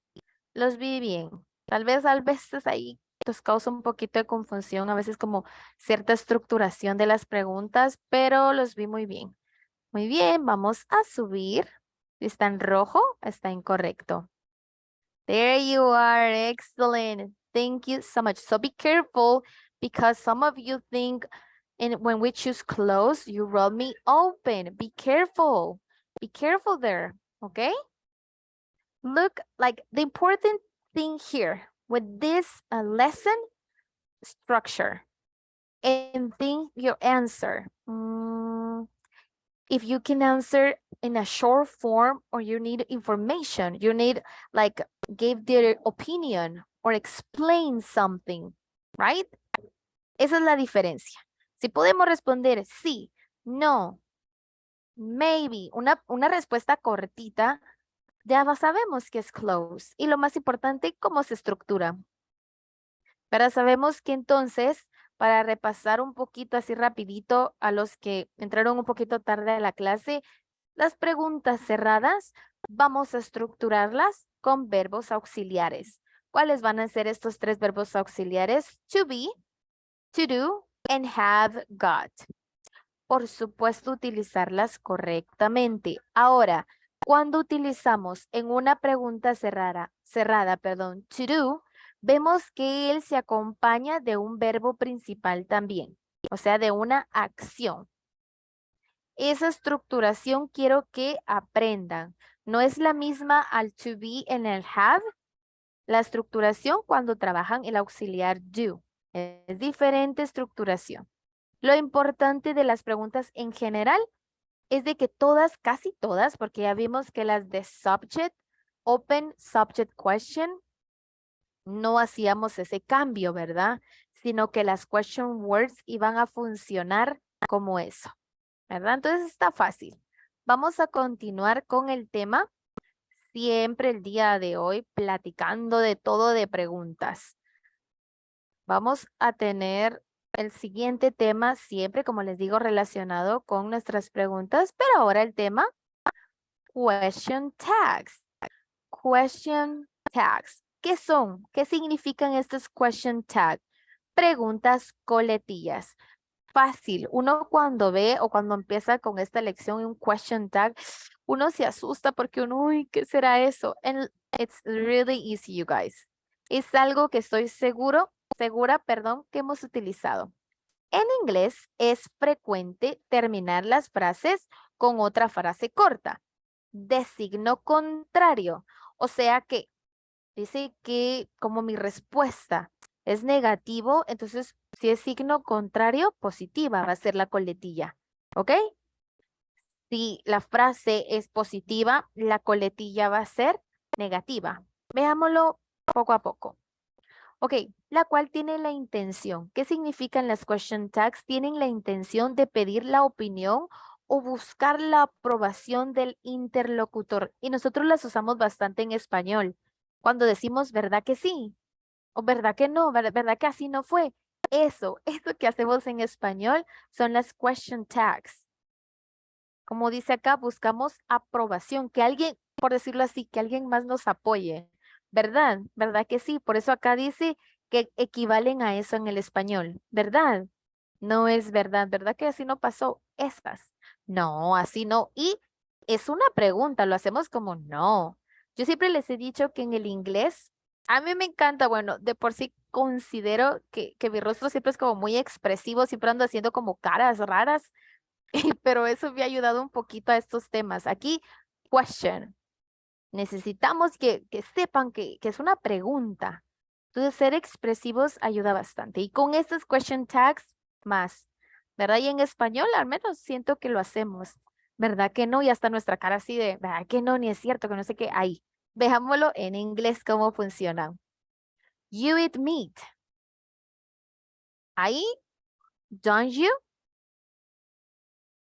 Los vi bien. Tal vez a veces ahí nos causa un poquito de confusión, a veces como cierta estructuración de las preguntas, pero los vi muy bien. Muy bien, vamos a subir. Si está en rojo, está incorrecto. There you are, excellent. Thank you so much. So be careful because some of you think when we choose close, you roll me open. Be careful. Be careful there, okay? Look, like the important thing here with this lesson structure and think your answer. If you can answer in a short form or you need information, you need like give their opinion or explain something, right? Esa es la diferencia. Si podemos responder sí, no, maybe, una respuesta cortita, ya sabemos que es close. Y lo más importante, cómo se estructura. Pero sabemos que entonces, para repasar un poquito así rapidito a los que entraron un poquito tarde a la clase, las preguntas cerradas vamos a estructurarlas con verbos auxiliares. ¿Cuáles van a ser estos 3 verbos auxiliares? To be, to do, and have got. Por supuesto, utilizarlas correctamente. Ahora, cuando utilizamos en una pregunta cerrada, to do, vemos que él se acompaña de un verbo principal también, o sea, de una acción. Esa estructuración quiero que aprendan. No es la misma al to be en el have. La estructuración cuando trabajan el auxiliar do. Es diferente estructuración. Lo importante de las preguntas en general es de que todas, casi todas, porque ya vimos que las de subject, open subject question, no hacíamos ese cambio, ¿verdad? Sino que las question words iban a funcionar como eso, ¿verdad? Entonces está fácil. Vamos a continuar con el tema. Siempre el día de hoy platicando de todo de preguntas. Vamos a tener el siguiente tema siempre, como les digo, relacionado con nuestras preguntas, pero ahora el tema question tags. Question tags. ¿Qué son? ¿Qué significan estos question tags? Preguntas coletillas. Fácil. Uno cuando ve o cuando empieza con esta lección un question tag, uno se asusta porque uno, uy, ¿qué será eso? And it's really easy, you guys. Es algo que estoy segura, que hemos utilizado. En inglés es frecuente terminar las frases con otra frase corta, de signo contrario. O sea que dice que como mi respuesta es negativo, entonces si es signo contrario, positiva va a ser la coletilla. ¿Ok? Si la frase es positiva, la coletilla va a ser negativa. Veámoslo poco a poco. Ok, la cual tiene la intención. ¿Qué significan las question tags? Tienen la intención de pedir la opinión o buscar la aprobación del interlocutor. Y nosotros las usamos bastante en español. Cuando decimos, ¿verdad que sí? O ¿verdad que no? ¿Verdad que así no fue? Eso que hacemos en español son las question tags. Como dice acá, buscamos aprobación, que alguien, por decirlo así, que alguien más nos apoye. ¿Verdad? ¿Verdad que sí? Por eso acá dice que equivalen a eso en el español. ¿Verdad? No es verdad. ¿Verdad que así no pasó? Estas. No, así no. Y es una pregunta, lo hacemos como no. Yo siempre les he dicho que en el inglés, a mí me encanta, bueno, de por sí considero que mi rostro siempre es como muy expresivo, siempre ando haciendo como caras raras, pero eso me ha ayudado un poquito a estos temas. Aquí, question. Necesitamos que sepan que es una pregunta. Entonces, ser expresivos ayuda bastante. Y con estos question tags, más. ¿Verdad? Y en español, al menos siento que lo hacemos. ¿Verdad que no? Y hasta nuestra cara así de, ¿verdad que no? Ni es cierto, que no sé qué. Ahí. Veámoslo en inglés cómo funciona. You eat meat. Ahí, don't you?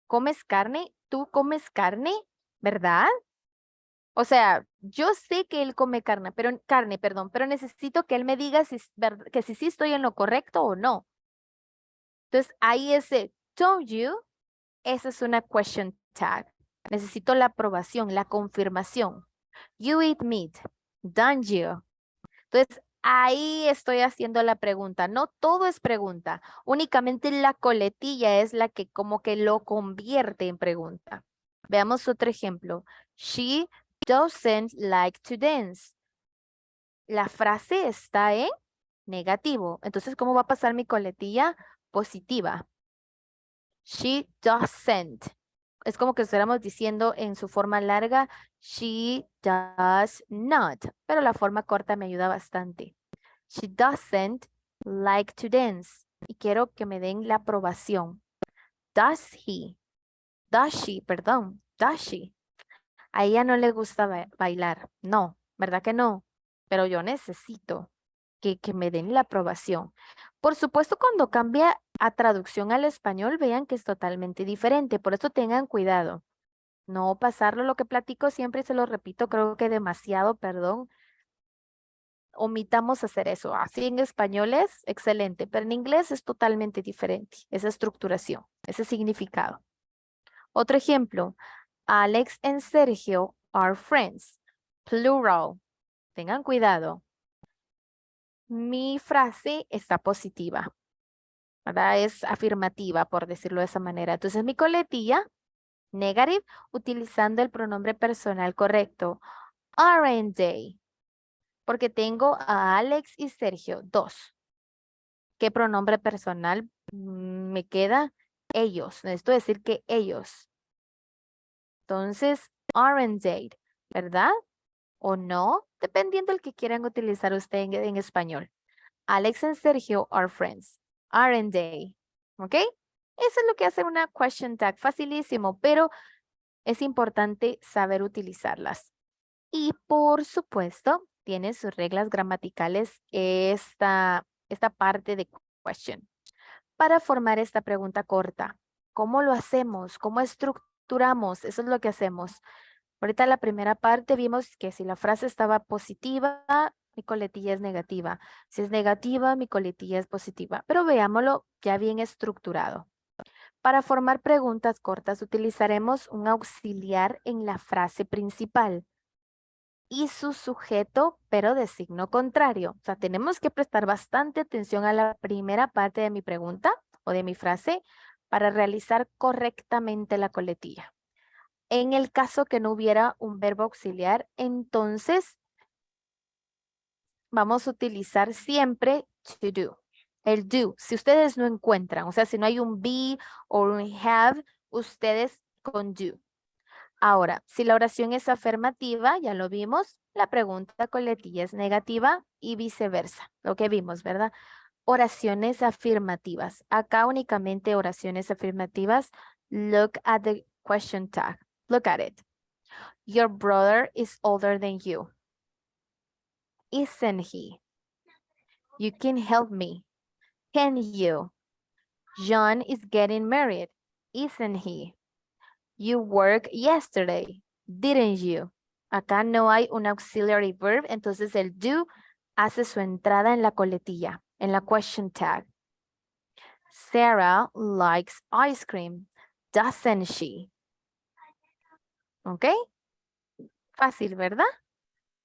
¿Comes carne? ¿Tú comes carne? ¿Verdad? O sea, yo sé que él come carne, perdón, pero necesito que él me diga que si sí estoy en lo correcto o no. Entonces, ahí ese don't you, esa es una question tag. Necesito la aprobación, la confirmación. You eat meat, don't you? Entonces, ahí estoy haciendo la pregunta. No todo es pregunta. Únicamente la coletilla es la que como que lo convierte en pregunta. Veamos otro ejemplo. She doesn't like to dance. La frase está en negativo. Entonces, ¿cómo va a pasar mi coletilla? Positiva. She doesn't. Es como que estuviéramos diciendo en su forma larga, she does not. Pero la forma corta me ayuda bastante. She doesn't like to dance. Y quiero que me den la aprobación. Does he? Does she? Perdón. Does she? A ella no le gusta bailar. No, ¿verdad que no? Pero yo necesito que me den la aprobación. Por supuesto, cuando cambia a traducción al español, vean que es totalmente diferente. Por eso tengan cuidado. No pasarlo lo que platico siempre y se lo repito, creo que demasiado, perdón. Omitamos hacer eso. Así en español es excelente, pero en inglés es totalmente diferente. Esa estructuración, ese significado. Otro ejemplo. Alex and Sergio are friends. Plural. Tengan cuidado. Mi frase está positiva, ¿verdad? Es afirmativa, por decirlo de esa manera. Entonces, mi coletilla, negative, utilizando el pronombre personal correcto. Aren't they? Porque tengo a Alex y Sergio, dos. ¿Qué pronombre personal me queda? Ellos. Necesito decir que ellos. Entonces, aren't they, ¿verdad? ¿O no? Dependiendo del que quieran utilizar usted en español. Alex and Sergio are friends. Aren't they? ¿Ok? Eso es lo que hace una question tag. Facilísimo, pero es importante saber utilizarlas. Y por supuesto, tiene sus reglas gramaticales esta parte de question. Para formar esta pregunta corta, ¿cómo lo hacemos? ¿Cómo estructuramos? Eso es lo que hacemos. Ahorita la primera parte vimos que si la frase estaba positiva, mi coletilla es negativa. Si es negativa, mi coletilla es positiva. Pero veámoslo ya bien estructurado. Para formar preguntas cortas utilizaremos un auxiliar en la frase principal y su sujeto, pero de signo contrario. O sea, tenemos que prestar bastante atención a la primera parte de mi pregunta o de mi frase para realizar correctamente la coletilla. En el caso que no hubiera un verbo auxiliar, entonces vamos a utilizar siempre to do. El do, si ustedes no encuentran, o sea, si no hay un be o un have, ustedes con do. Ahora, si la oración es afirmativa, ya lo vimos, la pregunta coletilla es negativa y viceversa, lo que vimos, ¿verdad? Oraciones afirmativas. Acá únicamente oraciones afirmativas. Look at the question tag. Look at it. Your brother is older than you. Isn't he? You can help me. Can you? John is getting married, isn't he? You worked yesterday, didn't you? Acá no hay un auxiliary verb, entonces el do hace su entrada en la coletilla, en la question tag. Sarah likes ice cream, doesn't she? ¿Ok? Fácil, ¿verdad?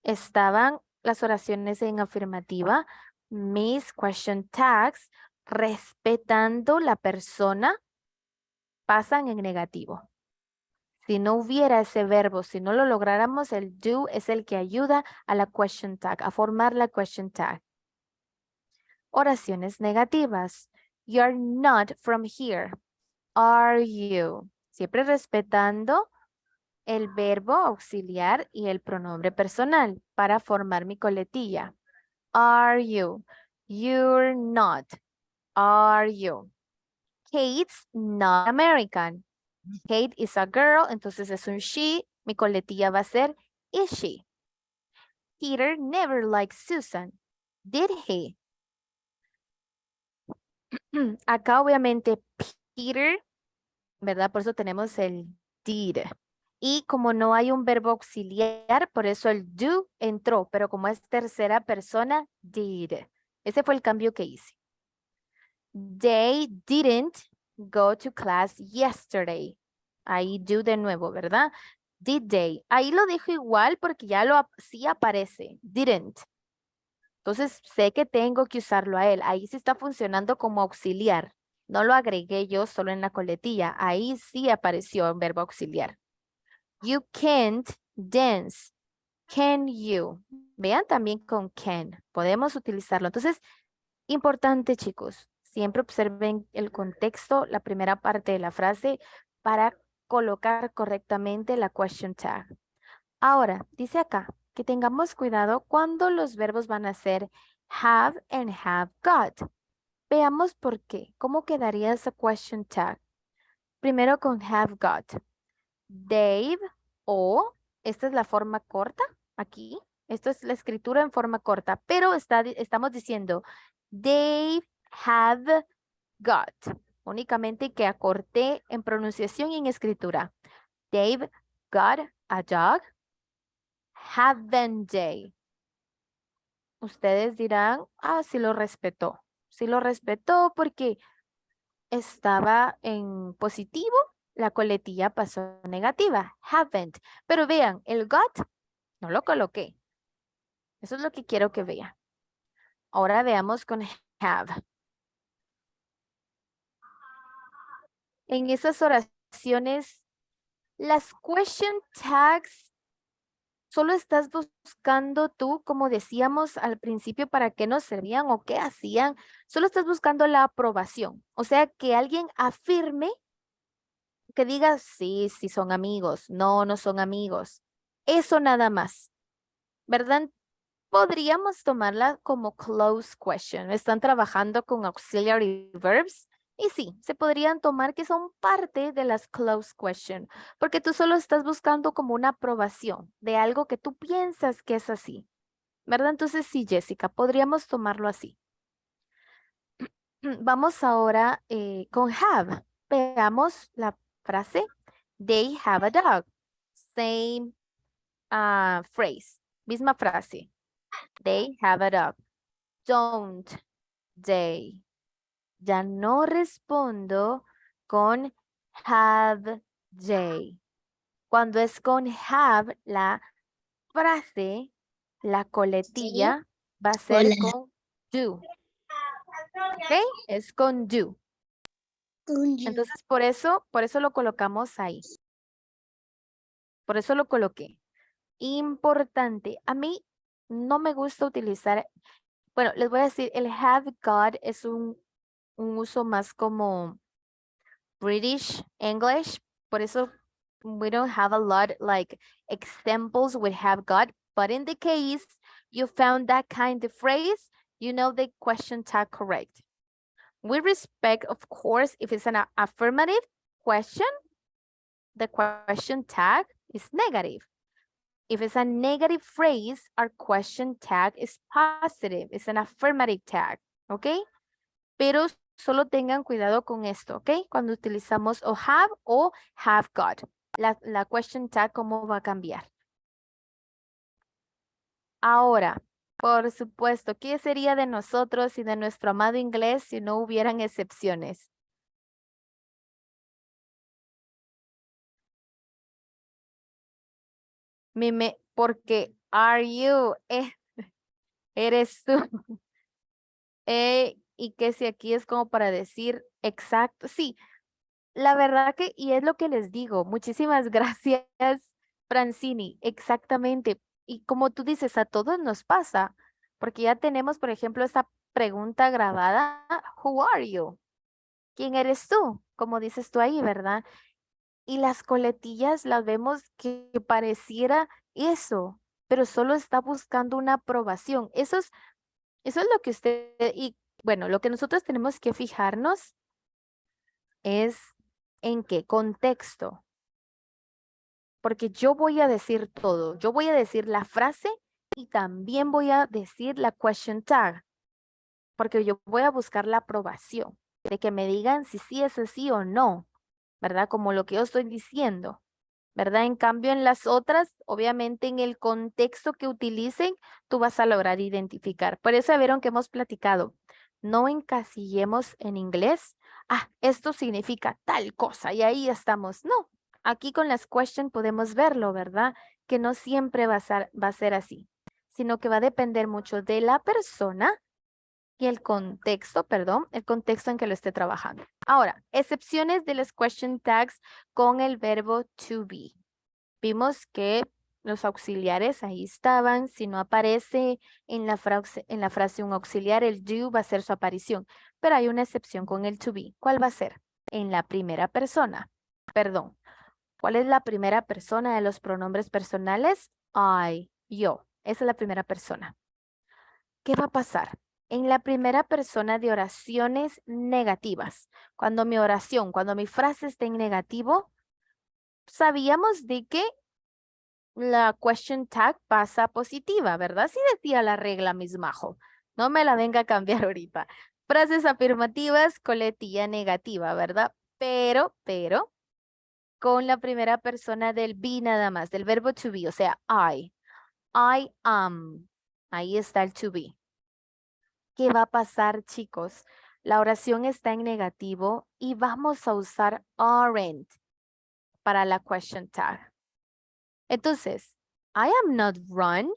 Estaban las oraciones en afirmativa, mis question tags, respetando la persona, pasan en negativo. Si no hubiera ese verbo, si no lo lográramos, el do es el que ayuda a la question tag, a formar la question tag. Oraciones negativas. You're not from here. Are you? Siempre respetando el verbo auxiliar y el pronombre personal para formar mi coletilla. Are you? You're not. Are you? Kate's not American. Kate is a girl, entonces es un she. Mi coletilla va a ser is she. Peter never liked Susan. Did he? Acá obviamente Peter, ¿verdad? Por eso tenemos el did. Y como no hay un verbo auxiliar, por eso el do entró, pero como es tercera persona, did. Ese fue el cambio que hice. They didn't go to class yesterday. Ahí do de nuevo, ¿verdad? Did they? Ahí lo dejo igual porque ya sí aparece. Didn't. Entonces sé que tengo que usarlo a él. Ahí sí está funcionando como auxiliar. No lo agregué yo solo en la coletilla. Ahí sí apareció en verbo auxiliar. You can't dance. Can you? Vean también con can. Podemos utilizarlo. Entonces, importante, chicos. Siempre observen el contexto, la primera parte de la frase para colocar correctamente la question tag. Ahora, dice acá que tengamos cuidado cuando los verbos van a ser have and have got. Veamos por qué. ¿Cómo quedaría esa question tag? Primero con have got. Dave o, esta es la forma corta, aquí. Esto es la escritura en forma corta, pero estamos diciendo Dave have got. Únicamente que acorté en pronunciación y en escritura. Dave got a dog. Haven't they? Ustedes dirán, sí lo respetó. Sí lo respetó porque estaba en positivo, la coletilla pasó negativa. Haven't. Pero vean, el got no lo coloqué. Eso es lo que quiero que vean. Ahora veamos con have. En esas oraciones, las question tags, solo estás buscando tú, como decíamos al principio, para qué nos servían o qué hacían. Solo estás buscando la aprobación. O sea, que alguien afirme, que diga, sí, sí son amigos. No, no son amigos. Eso nada más. ¿Verdad? Podríamos tomarla como close question. Están trabajando con auxiliary verbs. Y sí, se podrían tomar que son parte de las close question, porque tú solo estás buscando como una aprobación de algo que tú piensas que es así, ¿verdad? Entonces sí, Jessica, podríamos tomarlo así. Vamos ahora con have. Veamos la frase. They have a dog. Same phrase. Misma frase. They have a dog. Don't they? Ya no respondo con have they. Cuando es con have, la frase, la coletilla, va a ser con do. ¿Ok? Es con do. Entonces, por eso lo colocamos ahí. Por eso lo coloqué. Importante. A mí no me gusta utilizar, bueno, les voy a decir, el have got es un uso más como British English. Por eso we don't have a lot like examples with have got. But in the case you found that kind of phrase, you know the question tag correct. We respect, of course, if it's an affirmative question, the question tag is negative. If it's a negative phrase, our question tag is positive. It's an affirmative tag, ¿ok? Pero solo tengan cuidado con esto, ¿ok? Cuando utilizamos o have got. La question tag, ¿cómo va a cambiar? Ahora, por supuesto, ¿qué sería de nosotros y de nuestro amado inglés si no hubieran excepciones? Porque are you, eres tú. Y que si aquí es como para decir exacto. Sí, la verdad que, y es lo que les digo, muchísimas gracias, Francini, exactamente. Y como tú dices, a todos nos pasa, porque ya tenemos, por ejemplo, esta pregunta grabada, who are you? ¿Quién eres tú? Como dices tú ahí, ¿verdad? Y las coletillas las vemos que pareciera eso, pero solo está buscando una aprobación. Eso es lo que usted, y bueno, lo que nosotros tenemos que fijarnos es en qué contexto. Porque yo voy a decir todo. Yo voy a decir la frase y también voy a decir la question tag. Porque yo voy a buscar la aprobación de que me digan si sí es así o no, ¿verdad? Como lo que yo estoy diciendo, ¿verdad? En cambio, en las otras, obviamente en el contexto que utilicen, tú vas a lograr identificar. Por eso vieron que hemos platicado. No encasillemos en inglés. Esto significa tal cosa y ahí estamos. No, aquí con las questions podemos verlo, ¿verdad? Que no siempre va a ser así, sino que va a depender mucho de la persona y el contexto en que lo esté trabajando. Ahora, excepciones de los question tags con el verbo to be. Vimos que los auxiliares ahí estaban. Si no aparece en la frase un auxiliar, el do va a ser su aparición. Pero hay una excepción con el to be. ¿Cuál va a ser? En la primera persona. Perdón. ¿Cuál es la primera persona de los pronombres personales? I, yo. Esa es la primera persona. ¿Qué va a pasar? En la primera persona de oraciones negativas. Cuando mi frase esté en negativo, sabíamos de que la question tag pasa positiva, ¿verdad? Sí decía la regla, Miss Majo. No me la venga a cambiar ahorita. Frases afirmativas, coletilla negativa, ¿verdad? Pero, con la primera persona del be nada más, del verbo to be, o sea, I am. Ahí está el to be. ¿Qué va a pasar, chicos? La oración está en negativo y vamos a usar aren't para la question tag. Entonces, I am not run.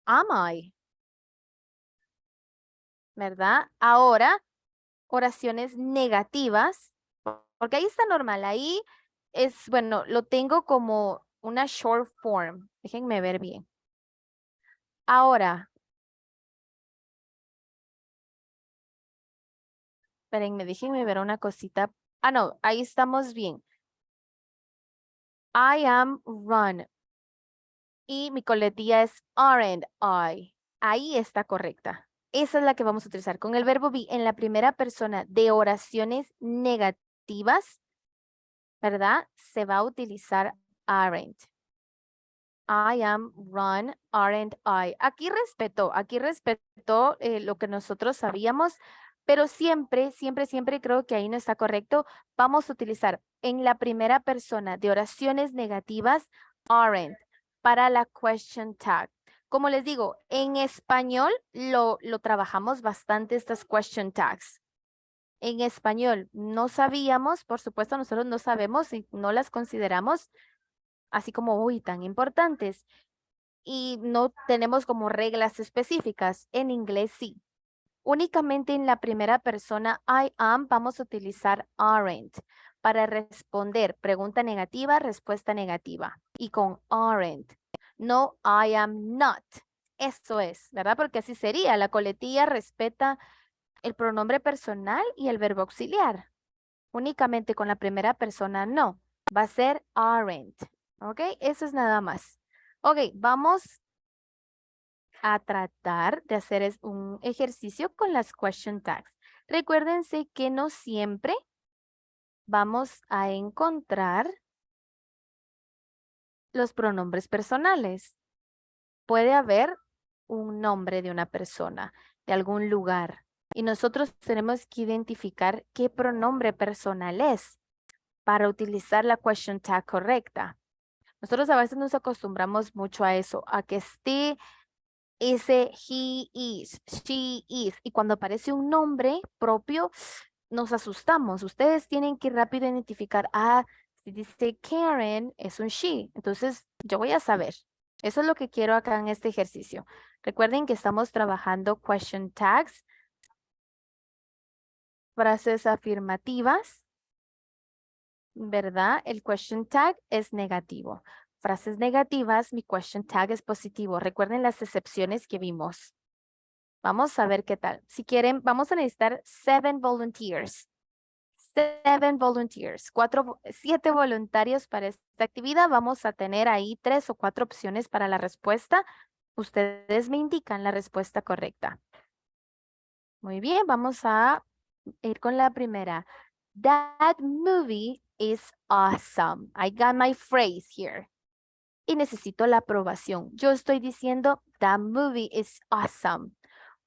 Am I? ¿Verdad? Ahora, oraciones negativas, porque ahí está normal. Ahí es, bueno, lo tengo como una short form. Déjenme ver bien. Ahora, espérenme, déjenme ver una cosita. No, ahí estamos bien. I am run. Y mi coletilla es aren't I. Ahí está correcta. Esa es la que vamos a utilizar. Con el verbo be en la primera persona de oraciones negativas, ¿verdad? Se va a utilizar aren't. I am run, aren't I. Aquí respetó lo que nosotros sabíamos, pero siempre creo que ahí no está correcto. Vamos a utilizar en la primera persona de oraciones negativas, aren't, para la question tag. Como les digo, en español lo trabajamos bastante estas question tags. En español no sabíamos, por supuesto nosotros no sabemos y no las consideramos así como, uy, tan importantes. Y no tenemos como reglas específicas. En inglés sí. Únicamente en la primera persona, I am, vamos a utilizar aren't para responder pregunta negativa, respuesta negativa. Y con aren't. No, I am not. Eso es, ¿verdad? Porque así sería. La coletilla respeta el pronombre personal y el verbo auxiliar. Únicamente con la primera persona, no. Va a ser aren't. ¿Ok? Eso es nada más. Ok, vamos a tratar de hacer un ejercicio con las question tags. Recuérdense que no siempre vamos a encontrar los pronombres personales. Puede haber un nombre de una persona, de algún lugar, y nosotros tenemos que identificar qué pronombre personal es para utilizar la question tag correcta. Nosotros a veces nos acostumbramos mucho a eso, a que esté ese he is, she is, y cuando aparece un nombre propio, nos asustamos. Ustedes tienen que rápido identificar, si dice Karen, es un she, entonces yo voy a saber. Eso es lo que quiero acá en este ejercicio. Recuerden que estamos trabajando question tags, frases afirmativas, ¿verdad? El question tag es negativo. Frases negativas, mi question tag es positivo. Recuerden las excepciones que vimos. Vamos a ver qué tal. Si quieren, vamos a necesitar 7 volunteers. 7 volunteers. 7 voluntarios para esta actividad. Vamos a tener ahí 3 o 4 opciones para la respuesta. Ustedes me indican la respuesta correcta. Muy bien, vamos a ir con la primera. That movie is awesome. I got my phrase here. Y necesito la aprobación. Yo estoy diciendo, that movie is awesome.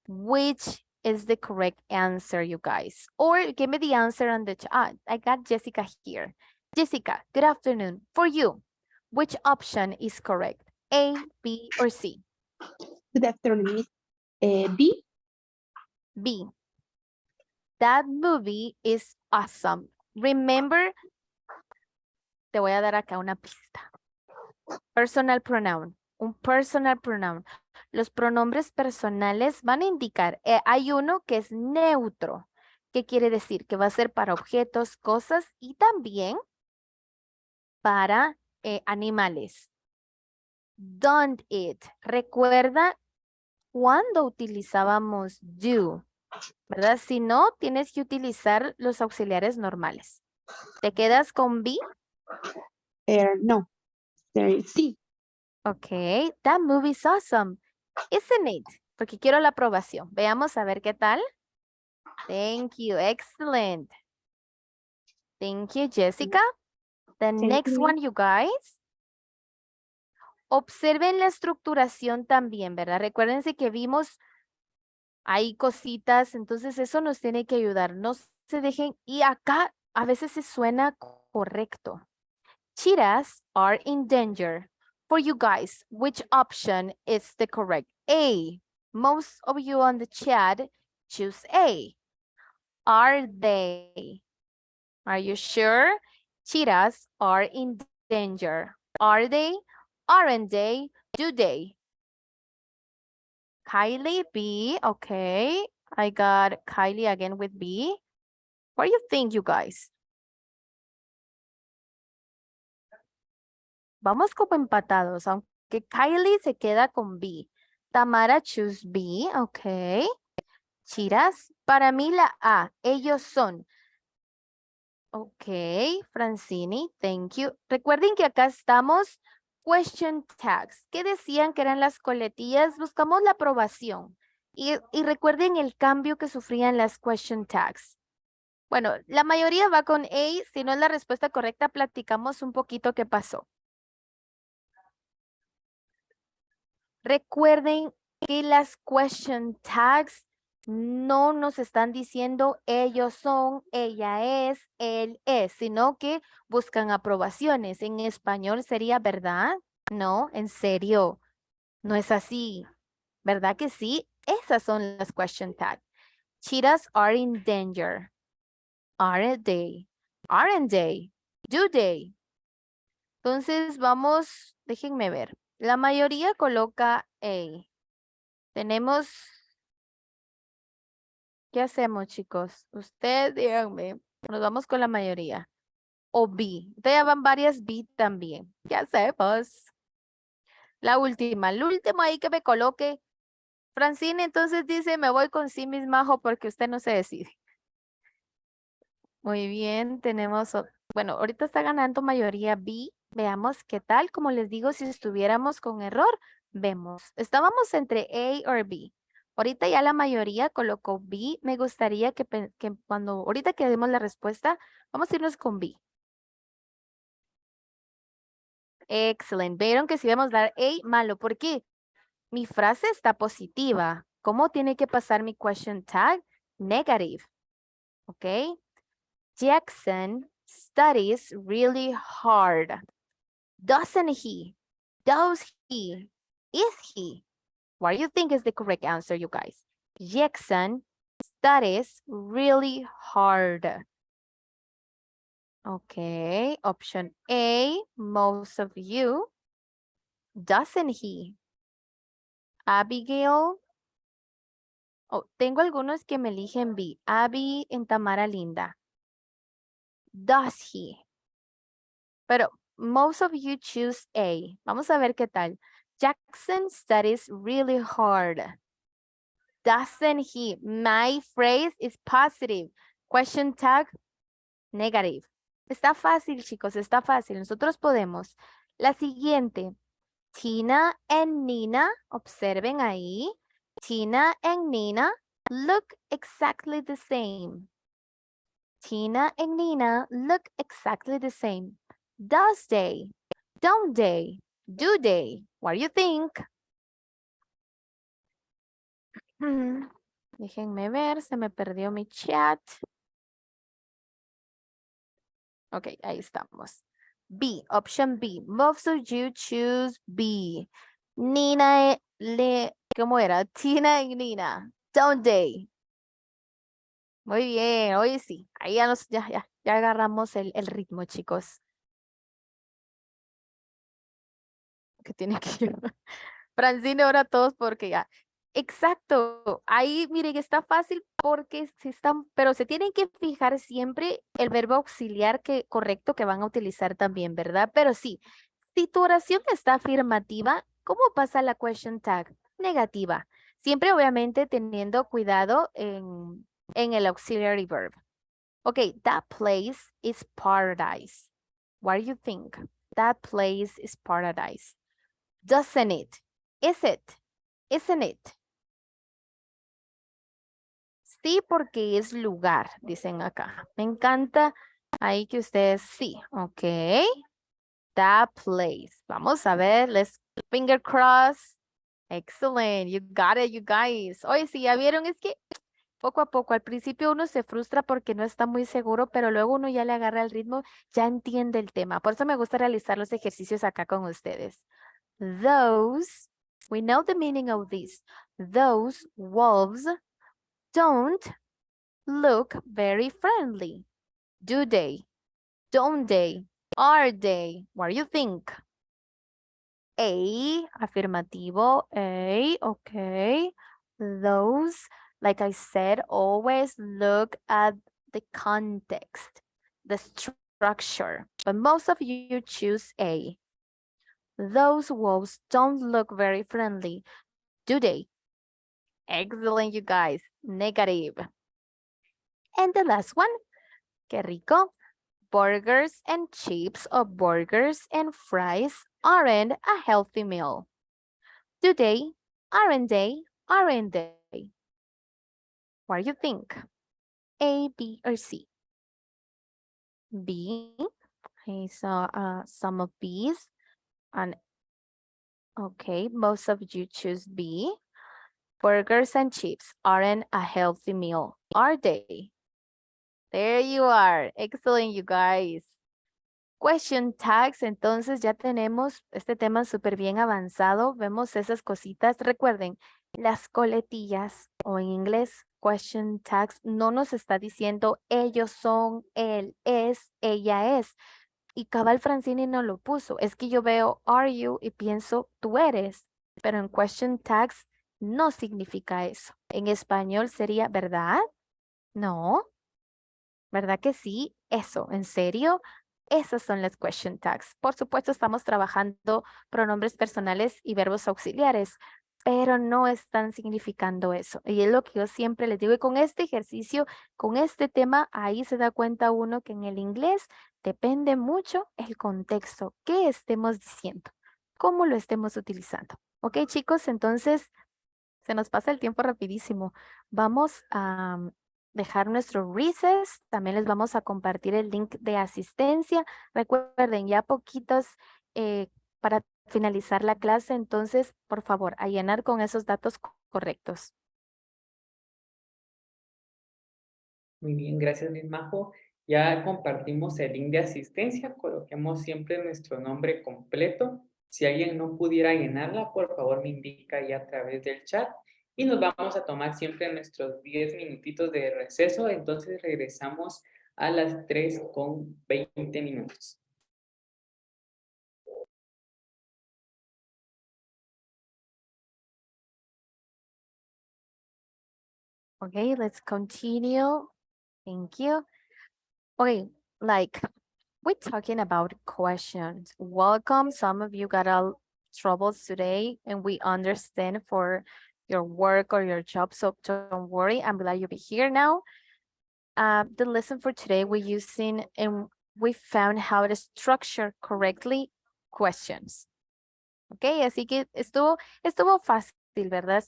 Which is the correct answer, you guys? Or give me the answer on the chat. I got Jessica here. Jessica, good afternoon. For you, which option is correct? A, B, or C? Good afternoon, B. B. That movie is awesome. Remember, te voy a dar acá una pista. Personal pronoun, un personal pronoun. Los pronombres personales van a indicar, hay uno que es neutro, que quiere decir que va a ser para objetos, cosas y también para animales. Done it. Recuerda cuando utilizábamos do, ¿verdad? Si no, tienes que utilizar los auxiliares normales. ¿Te quedas con B? No. Sí. Ok, that movie is awesome, isn't it? Porque quiero la aprobación. Veamos a ver qué tal. Thank you, excellent. Thank you, Jessica. The next one, you guys. Observen la estructuración también, ¿verdad? Recuérdense que vimos ahí cositas, entonces eso nos tiene que ayudar. No se dejen, y acá a veces se suena correcto. Cheetahs are in danger. For you guys, which option is the correct? A. Most of you on the chat choose A. Are they? Are you sure? Cheetahs are in danger. Are they? Aren't they? Do they? Kylie, B. Okay. I got Kylie again with B. What do you think, you guys? Vamos como empatados, aunque Kylie se queda con B. Tamara choose B, ok. Chiras, para mí la A, ellos son. Ok, Francini, thank you. Recuerden que acá estamos, question tags. ¿Qué decían que eran las coletillas? Buscamos la aprobación. Y recuerden el cambio que sufrían las question tags. Bueno, la mayoría va con A. Si no es la respuesta correcta, platicamos un poquito qué pasó. Recuerden que las question tags no nos están diciendo ellos son, ella es, él es, sino que buscan aprobaciones. En español sería verdad, no, en serio, no es así, ¿verdad que sí? Esas son las question tags. Cheetahs are in danger. Aren't they? Aren't they? Do they? Entonces vamos, déjenme ver. La mayoría coloca A. Tenemos, ¿qué hacemos, chicos? Ustedes díganme, nos vamos con la mayoría. O B. Entonces ya van varias B también. ¿Qué hacemos? La última, el último ahí que me coloque. Francine entonces dice, me voy con sí misma porque usted no se decide. Muy bien, tenemos, bueno, ahorita está ganando mayoría B. Veamos qué tal, como les digo, si estuviéramos con error, vemos. Estábamos entre A o B. Ahorita ya la mayoría colocó B. Me gustaría que cuando, ahorita que demos la respuesta, vamos a irnos con B. Excelente. Vieron que si vamos a dar A, malo. ¿Por qué? Mi frase está positiva. ¿Cómo tiene que pasar mi question tag? Negative. ¿Ok? Jackson studies really hard. Doesn't he? Does he? Is he? What do you think is the correct answer, you guys? Jackson studies really hard. Okay, option A, most of you. Doesn't he? Abigail. Oh, tengo algunos que me eligen B. Abby en Tamara Linda. Does he? Pero most of you choose A. Vamos a ver qué tal. Jackson studies really hard. Doesn't he? My phrase is positive. Question tag, negative. Está fácil, chicos, está fácil. Nosotros podemos. La siguiente. Tina and Nina, observen ahí. Tina and Nina look exactly the same. Tina and Nina look exactly the same. Does they? Don't they? Do they? What do you think? Déjenme ver, se me perdió mi chat. Ok, ahí estamos. B, option B. Most of you choose B. Nina, ¿cómo era? Tina y Nina. Don't they? Muy bien, hoy sí. Ahí ya agarramos el ritmo, chicos. Que tiene que ir. Francine, ahora todos porque ya. Exacto. Ahí, miren, está fácil porque pero se tienen que fijar siempre el verbo auxiliar correcto que van a utilizar también, ¿verdad? Pero sí, si tu oración está afirmativa, ¿cómo pasa la question tag? Negativa. Siempre, obviamente, teniendo cuidado en el auxiliary verb. Ok, that place is paradise. What do you think? That place is paradise. Doesn't it? Is it? Isn't it? Sí, porque es lugar, dicen acá. Me encanta ahí que ustedes sí. Ok. That place. Vamos a ver. Let's finger cross. Excellent. You got it, you guys. Oye, sí, ya vieron, es que poco a poco, al principio uno se frustra porque no está muy seguro, pero luego uno ya le agarra el ritmo, ya entiende el tema. Por eso me gusta realizar los ejercicios acá con ustedes. Those, we know the meaning of this. Those wolves don't look very friendly. Do they? Don't they? Are they? What do you think? A, afirmativo, A, okay. Those, like I said, always look at the context, the structure, but most of you choose A. Those wolves don't look very friendly, do they? Excellent, you guys. Negative. And the last one, que rico. Burgers and chips or burgers and fries aren't a healthy meal. Do they? Aren't they? Aren't they? What do you think? A, B, or C? B. I saw some of B's. And okay, most of you choose B. Burgers and chips aren't a healthy meal, are they? There you are. Excellent, you guys. Question tags, entonces ya tenemos este tema súper bien avanzado. Vemos esas cositas. Recuerden, las coletillas o en inglés, question tags, no nos está diciendo ellos son, él es, ella es. Y cabal Francini no lo puso. Es que yo veo are you y pienso tú eres. Pero en question tags no significa eso. En español sería ¿verdad? No. ¿Verdad que sí? Eso, ¿en serio? Esas son las question tags. Por supuesto, estamos trabajando pronombres personales y verbos auxiliares, pero no están significando eso. Y es lo que yo siempre les digo. Y con este ejercicio, con este tema, ahí se da cuenta uno que en el inglés depende mucho el contexto, qué estemos diciendo, cómo lo estemos utilizando. Ok, chicos, entonces se nos pasa el tiempo rapidísimo. Vamos a dejar nuestro recess. También les vamos a compartir el link de asistencia. Recuerden, ya poquitos para finalizar la clase. Entonces, por favor, a llenar con esos datos correctos. Muy bien, gracias, Miss Majo. Ya compartimos el link de asistencia, coloquemos siempre nuestro nombre completo. Si alguien no pudiera llenarla, por favor me indica ahí a través del chat. Y nos vamos a tomar siempre nuestros 10 minutitos de receso, entonces regresamos a las 3:20. Okay, let's continue. Thank you. Okay, like we're talking about questions. Welcome. Some of you got troubles today, and we understand for your work or your job. So don't worry. I'm glad you'll be here now. The lesson for today we're using, and we found how to structure correctly questions. Okay, así que estuvo fácil, ¿verdad?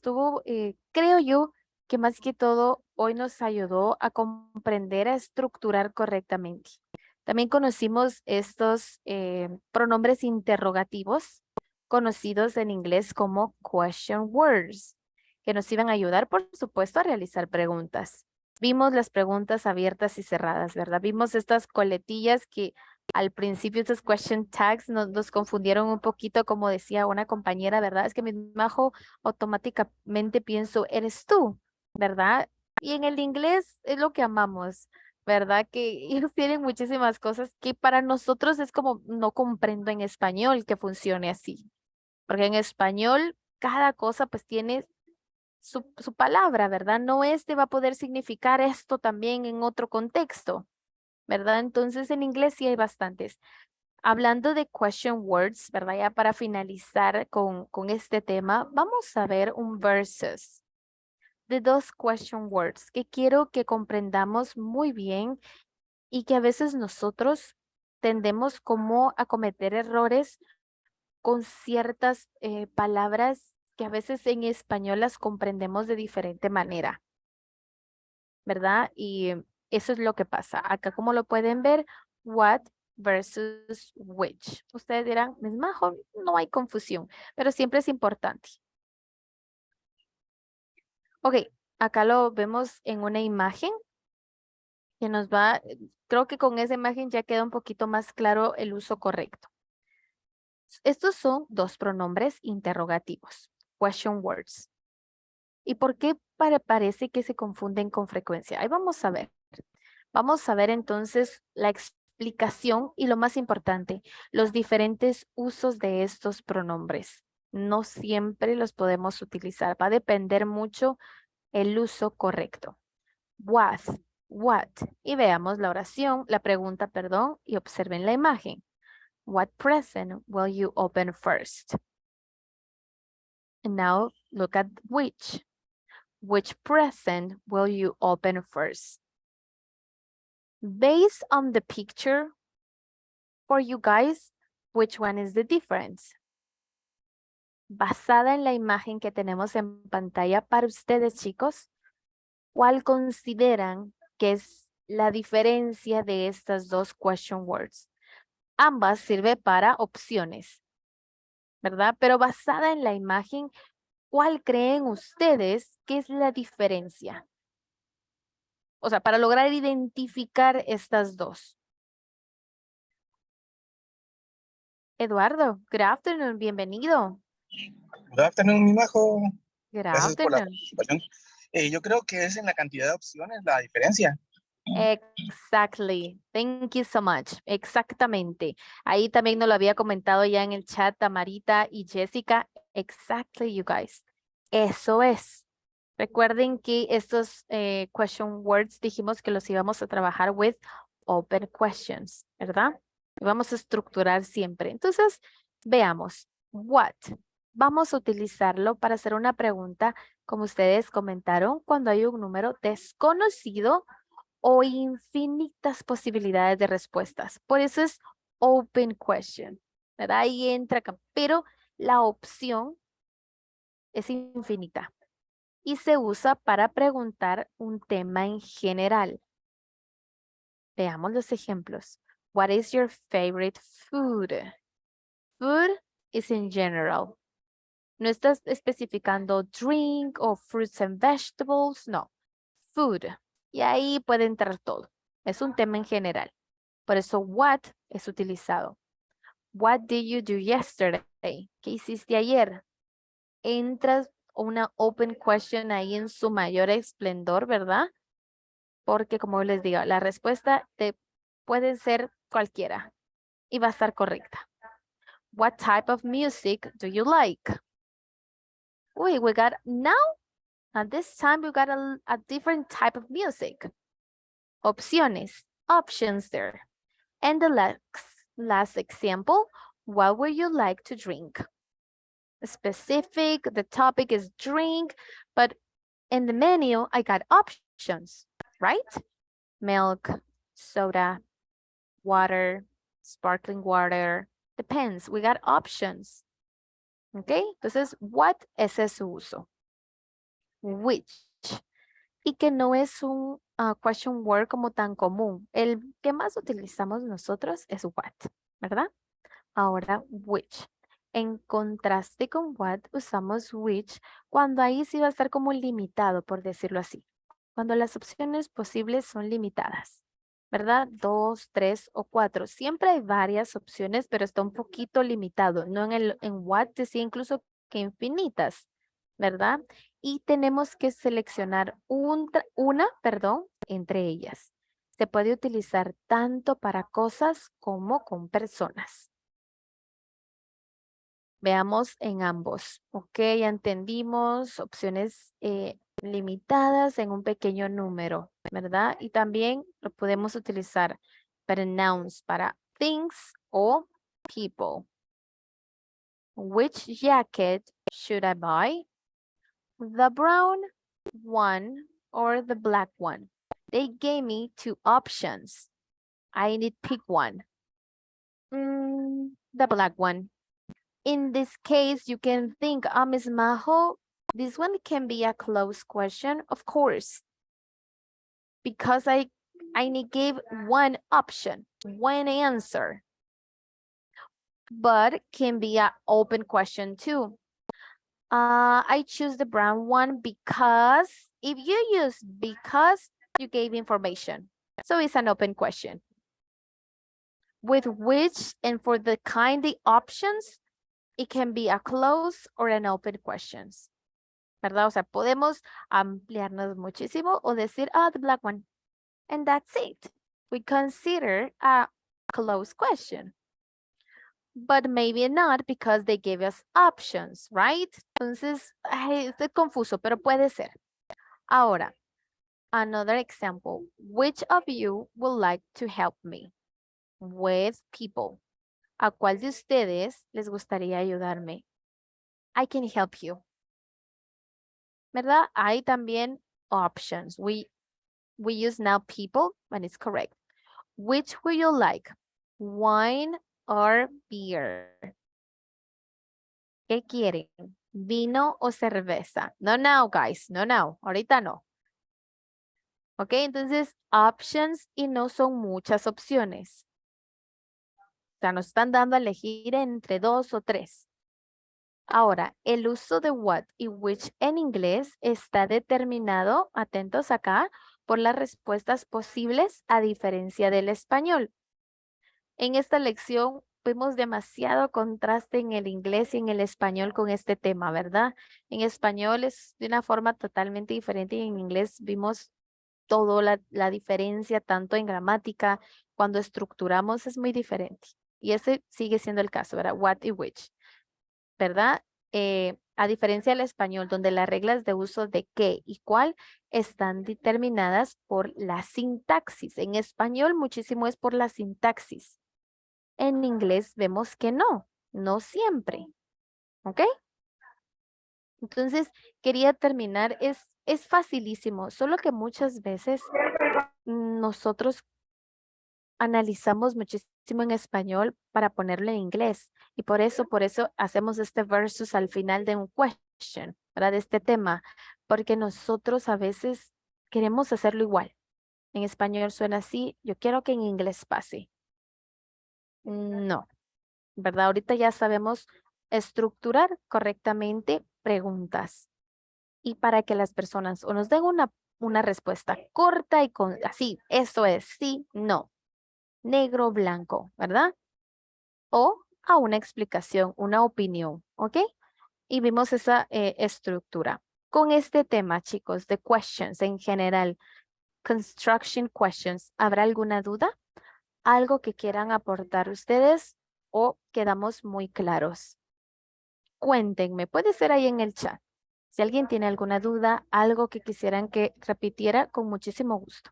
Creo yo que más que todo hoy nos ayudó a comprender, a estructurar correctamente. También conocimos estos pronombres interrogativos, conocidos en inglés como question words, que nos iban a ayudar, por supuesto, a realizar preguntas. Vimos las preguntas abiertas y cerradas, ¿verdad? Vimos estas coletillas que al principio, estos question tags nos confundieron un poquito, como decía una compañera, ¿verdad? Es que mi Majo automáticamente pienso, eres tú, ¿verdad? Y en el inglés es lo que amamos, ¿verdad? Que ellos tienen muchísimas cosas que para nosotros es como no comprendo en español que funcione así. Porque en español cada cosa pues tiene su palabra, ¿verdad? No va a poder significar esto también en otro contexto, ¿verdad? Entonces en inglés sí hay bastantes. Hablando de question words, ¿verdad? Ya para finalizar con este tema, vamos a ver un versus de dos question words que quiero que comprendamos muy bien y que a veces nosotros tendemos como a cometer errores con ciertas palabras que a veces en español las comprendemos de diferente manera, ¿verdad? Y eso es lo que pasa. Acá, como lo pueden ver, what versus which. Ustedes dirán, es mejor, no hay confusión, pero siempre es importante. Ok, acá lo vemos en una imagen que nos va, creo que con esa imagen ya queda un poquito más claro el uso correcto. Estos son dos pronombres interrogativos, question words. ¿Y por qué parece que se confunden con frecuencia? Ahí vamos a ver. Vamos a ver entonces la explicación y lo más importante, los diferentes usos de estos pronombres. No siempre los podemos utilizar. Va a depender mucho el uso correcto. What. Y veamos la oración, la pregunta, perdón, y observen la imagen. What present will you open first? And now look at which. Which present will you open first? Based on the picture, for you guys, which one is the difference? Basada en la imagen que tenemos en pantalla para ustedes, chicos, ¿cuál consideran que es la diferencia de estas dos question words? Ambas sirve para opciones, ¿verdad? Pero basada en la imagen, ¿cuál creen ustedes que es la diferencia? O sea, para lograr identificar estas dos. Eduardo, good afternoon, bienvenido. Good afternoon, mi Majo. Good Gracias por la afternoon. participación. Yo creo que es en la cantidad de opciones la diferencia. Exactly. Thank you so much. Exactamente. Ahí también nos lo había comentado ya en el chat Tamarita y Jessica. Exactly, you guys. Eso es. Recuerden que estos question words dijimos que los íbamos a trabajar with open questions, ¿verdad? Vamos a estructurar siempre. Entonces, veamos. What? Vamos a utilizarlo para hacer una pregunta, como ustedes comentaron, cuando hay un número desconocido o infinitas posibilidades de respuestas. Por eso es open question, ¿verdad? Ahí entra acá, pero la opción es infinita y se usa para preguntar un tema en general. Veamos los ejemplos. What is your favorite food? Food is in general. No estás especificando drink o fruits and vegetables, no. Food. Y ahí puede entrar todo. Es un tema en general. Por eso what es utilizado. What did you do yesterday? ¿Qué hiciste ayer? Entras una open question ahí en su mayor esplendor, ¿verdad? Porque como les digo, la respuesta puede ser cualquiera y va a estar correcta. What type of music do you like? Uy, we got now, at this time we got a different type of music. Opciones, options there. And the last example, what would you like to drink? Specific, the topic is drink, but in the menu, I got options, right? Milk, soda, water, sparkling water, depends, we got options. ¿Ok? Entonces, what ese es su uso. Which. Y que no es un question word como tan común. El que más utilizamos nosotros es what, ¿verdad? Ahora, which. En contraste con what, usamos which cuando ahí sí va a estar como limitado, por decirlo así. Cuando las opciones posibles son limitadas, ¿verdad? 2, 3 o 4. Siempre hay varias opciones, pero está un poquito limitado. No en what decía incluso que infinitas, ¿verdad? Y tenemos que seleccionar una entre ellas. Se puede utilizar tanto para cosas como con personas. Veamos en ambos. Ok, ya entendimos opciones limitadas en un pequeño número, ¿verdad? Y también lo podemos utilizar para nouns, para things o people. Which jacket should I buy? The brown one or the black one? They gave me 2 options. I need to pick one. The black one. In this case, you can think, Ms. Majo, this one can be a close question, of course. Because I gave one option, one answer. But can be an open question too. I choose the brown one because if you use because, you gave information. So it's an open question. With which and for the kind of options, it can be a close or an open questions. ¿Verdad? O sea, podemos ampliarnos muchísimo o decir, the black one. And that's it. We consider a closed question. But maybe not because they gave us options, right? Entonces, estoy confuso, pero puede ser. Ahora, another example. Which of you would like to help me with people? ¿A cuál de ustedes les gustaría ayudarme? I can help you. ¿Verdad? Hay también options. We use now people, and it's correct. Which would you like? Wine or beer? ¿Qué quieren? ¿Vino o cerveza? No now, guys. No now. Ahorita no. Ok, entonces options y no son muchas opciones. O sea, nos están dando a elegir entre 2 o 3. Ahora, el uso de what y which en inglés está determinado, atentos acá, por las respuestas posibles a diferencia del español. En esta lección vimos demasiado contraste en el inglés y en el español con este tema, ¿verdad? En español es de una forma totalmente diferente y en inglés vimos toda la diferencia, tanto en gramática, cuando estructuramos es muy diferente. Y ese sigue siendo el caso, ¿verdad? What y which, ¿verdad? A diferencia del español, donde las reglas de uso de qué y cuál están determinadas por la sintaxis. En español muchísimo es por la sintaxis. En inglés vemos que no siempre. ¿Ok? Entonces, quería terminar, es facilísimo, solo que muchas veces nosotros analizamos muchísimo en español para ponerlo en inglés. Y por eso hacemos este versus al final de un question, ¿verdad? De este tema, porque nosotros a veces queremos hacerlo igual. En español suena así, yo quiero que en inglés pase. No, ¿verdad? Ahorita ya sabemos estructurar correctamente preguntas. Y para que las personas o nos den una respuesta corta y con así, eso es, sí, no, negro, blanco, ¿verdad? O a una explicación, una opinión, ¿ok? Y vimos esa estructura. Con este tema, chicos, de questions en general, construction questions, ¿habrá alguna duda? ¿Algo que quieran aportar ustedes o quedamos muy claros? Cuéntenme, puede ser ahí en el chat. Si alguien tiene alguna duda, algo que quisieran que repitiera, con muchísimo gusto.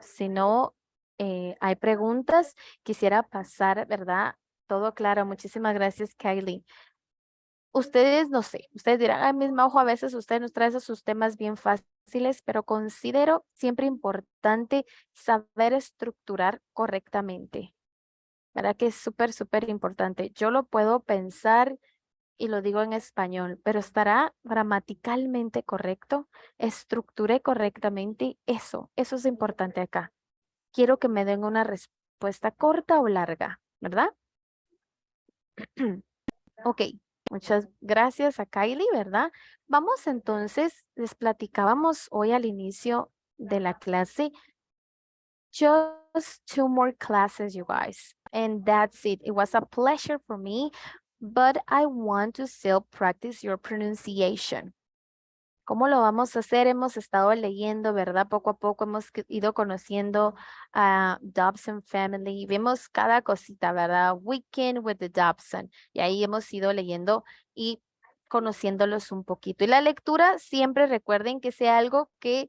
Si no, hay preguntas, quisiera pasar, ¿verdad? Todo claro. Muchísimas gracias, Kylie. Ustedes, no sé, ustedes dirán, ay, misma ojo, a veces usted nos trae sus temas bien fáciles, pero considero siempre importante saber estructurar correctamente. ¿Verdad que es súper, súper importante? Yo lo puedo pensar y lo digo en español, pero ¿estará gramaticalmente correcto? ¿Estructuré correctamente? Eso es importante acá. Quiero que me den una respuesta corta o larga, ¿verdad? Ok, muchas gracias a Kylie, ¿verdad? Vamos entonces, les platicábamos hoy al inicio de la clase, just 2 more classes, you guys, and that's it. It was a pleasure for me, but I want to still practice your pronunciation. ¿Cómo lo vamos a hacer? Hemos estado leyendo, ¿verdad? Poco a poco hemos ido conociendo a Dobson Family. Vemos cada cosita, ¿verdad? Weekend with the Dobson. Y ahí hemos ido leyendo y conociéndolos un poquito. Y la lectura, siempre recuerden que sea algo que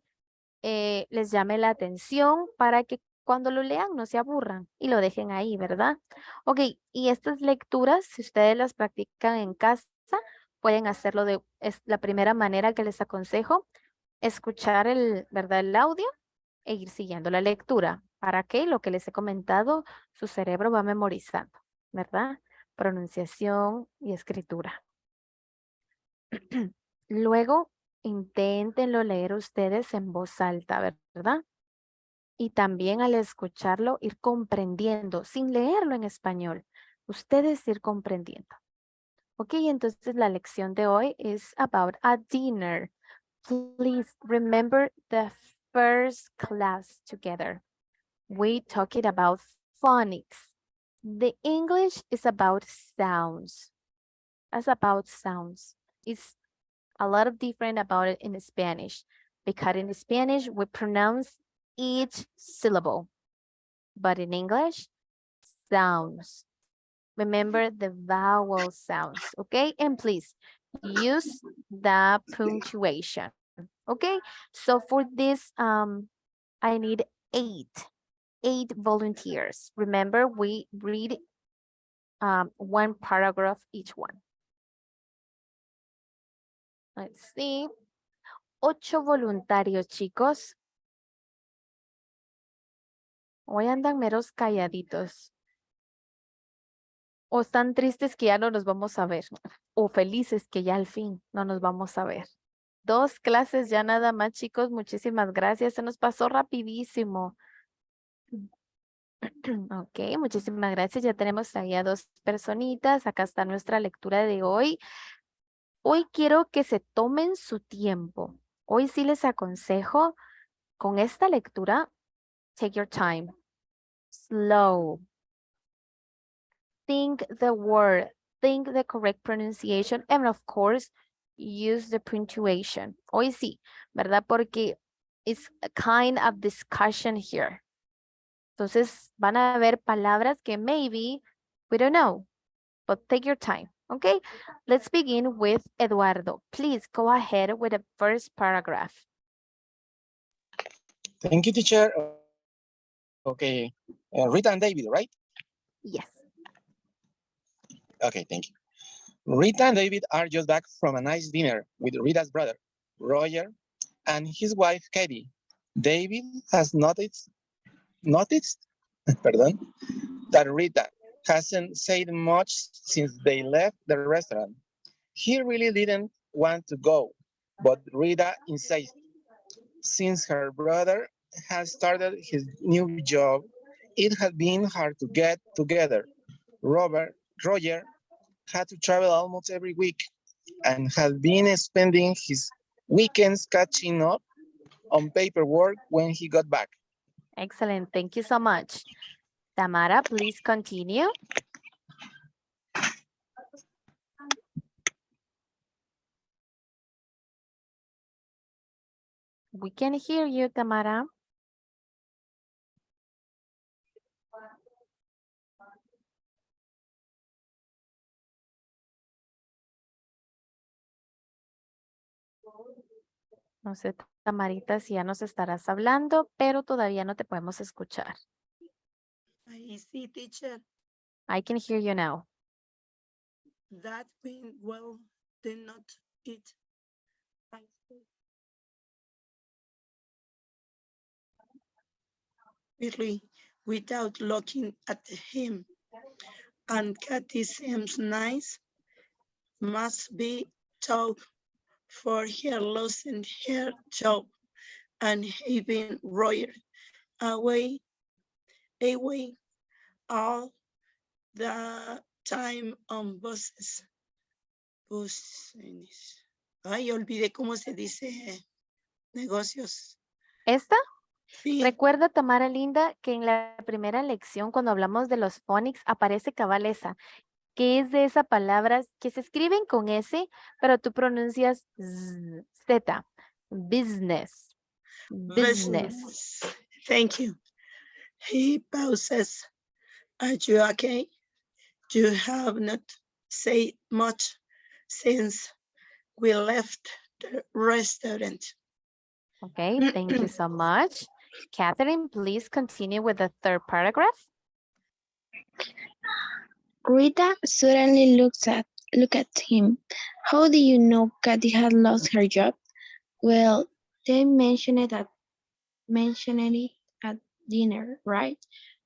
les llame la atención para que cuando lo lean no se aburran y lo dejen ahí, ¿verdad? Ok, y estas lecturas, si ustedes las practican en casa, pueden hacerlo es la primera manera que les aconsejo, escuchar ¿verdad? El audio e ir siguiendo la lectura. ¿Para qué? Lo que les he comentado, su cerebro va memorizando, ¿verdad? Pronunciación y escritura. Luego, inténtenlo leer ustedes en voz alta, ¿verdad? Y también al escucharlo, ir comprendiendo, sin leerlo en español, ustedes ir comprendiendo. Ok, entonces la lección de hoy es about a dinner. Please remember the first class together. We talked about phonics. The English is about sounds. It's about sounds. It's a lot of different about it in Spanish, because in Spanish we pronounce each syllable, but in English, sounds. Remember the vowel sounds, okay? And please use the punctuation, okay? So for this, I need eight volunteers. Remember, we read one paragraph each one. Let's see. 8 voluntarios, chicos. Hoy andan meros calladitos. O están tristes que ya no nos vamos a ver. O felices que ya al fin no nos vamos a ver. 2 clases ya nada más, chicos. Muchísimas gracias. Se nos pasó rapidísimo. Ok, muchísimas gracias. Ya tenemos ahí a 2 personitas. Acá está nuestra lectura de hoy. Hoy quiero que se tomen su tiempo. Hoy sí les aconsejo con esta lectura, take your time. Slow. Think the word, think the correct pronunciation, and of course, use the punctuation. Hoy sí, ¿verdad? Porque it's a kind of discussion here. Entonces, van a haber palabras que maybe we don't know, but take your time, okay? Let's begin with Eduardo. Please go ahead with the first paragraph. Thank you, teacher. Okay, Rita and David, right? Yes. Okay, thank you. Rita and David are just back from a nice dinner with Rita's brother, Roger, and his wife, Katie. David has noticed pardon, that Rita hasn't said much since they left the restaurant. He really didn't want to go, but Rita insisted. Since her brother has started his new job, it had been hard to get together. Roger had to travel almost every week and had been spending his weekends catching up on paperwork when he got back. Excellent. Thank you so much. Tamara, please continue. We can hear you, Tamara. No sé, Tamarita, si ya nos estarás hablando, pero todavía no te podemos escuchar. I see, teacher, I can hear you now. that means well did not eat. I see. Really, without looking at him. And Kathy seems nice. Must be tough for her losing her job and having Royer away all the time on buses. Buses. Ay, olvidé cómo se dice negocios. ¿Esta? Sí, Recuerda, Tamara Linda, que en la primera lección, cuando hablamos de los phonics, aparece cabal esa, que es de esas palabras que se escriben con S, pero tú pronuncias Z. Business. Business. business. Thank you. He pauses. Are you okay? You have not said much since we left the restaurant. Okay, thank you so much. Catherine, please continue with the third paragraph. Rita suddenly looked at him. How do you know Kathy had lost her job? Well, they mentioned it at dinner, right?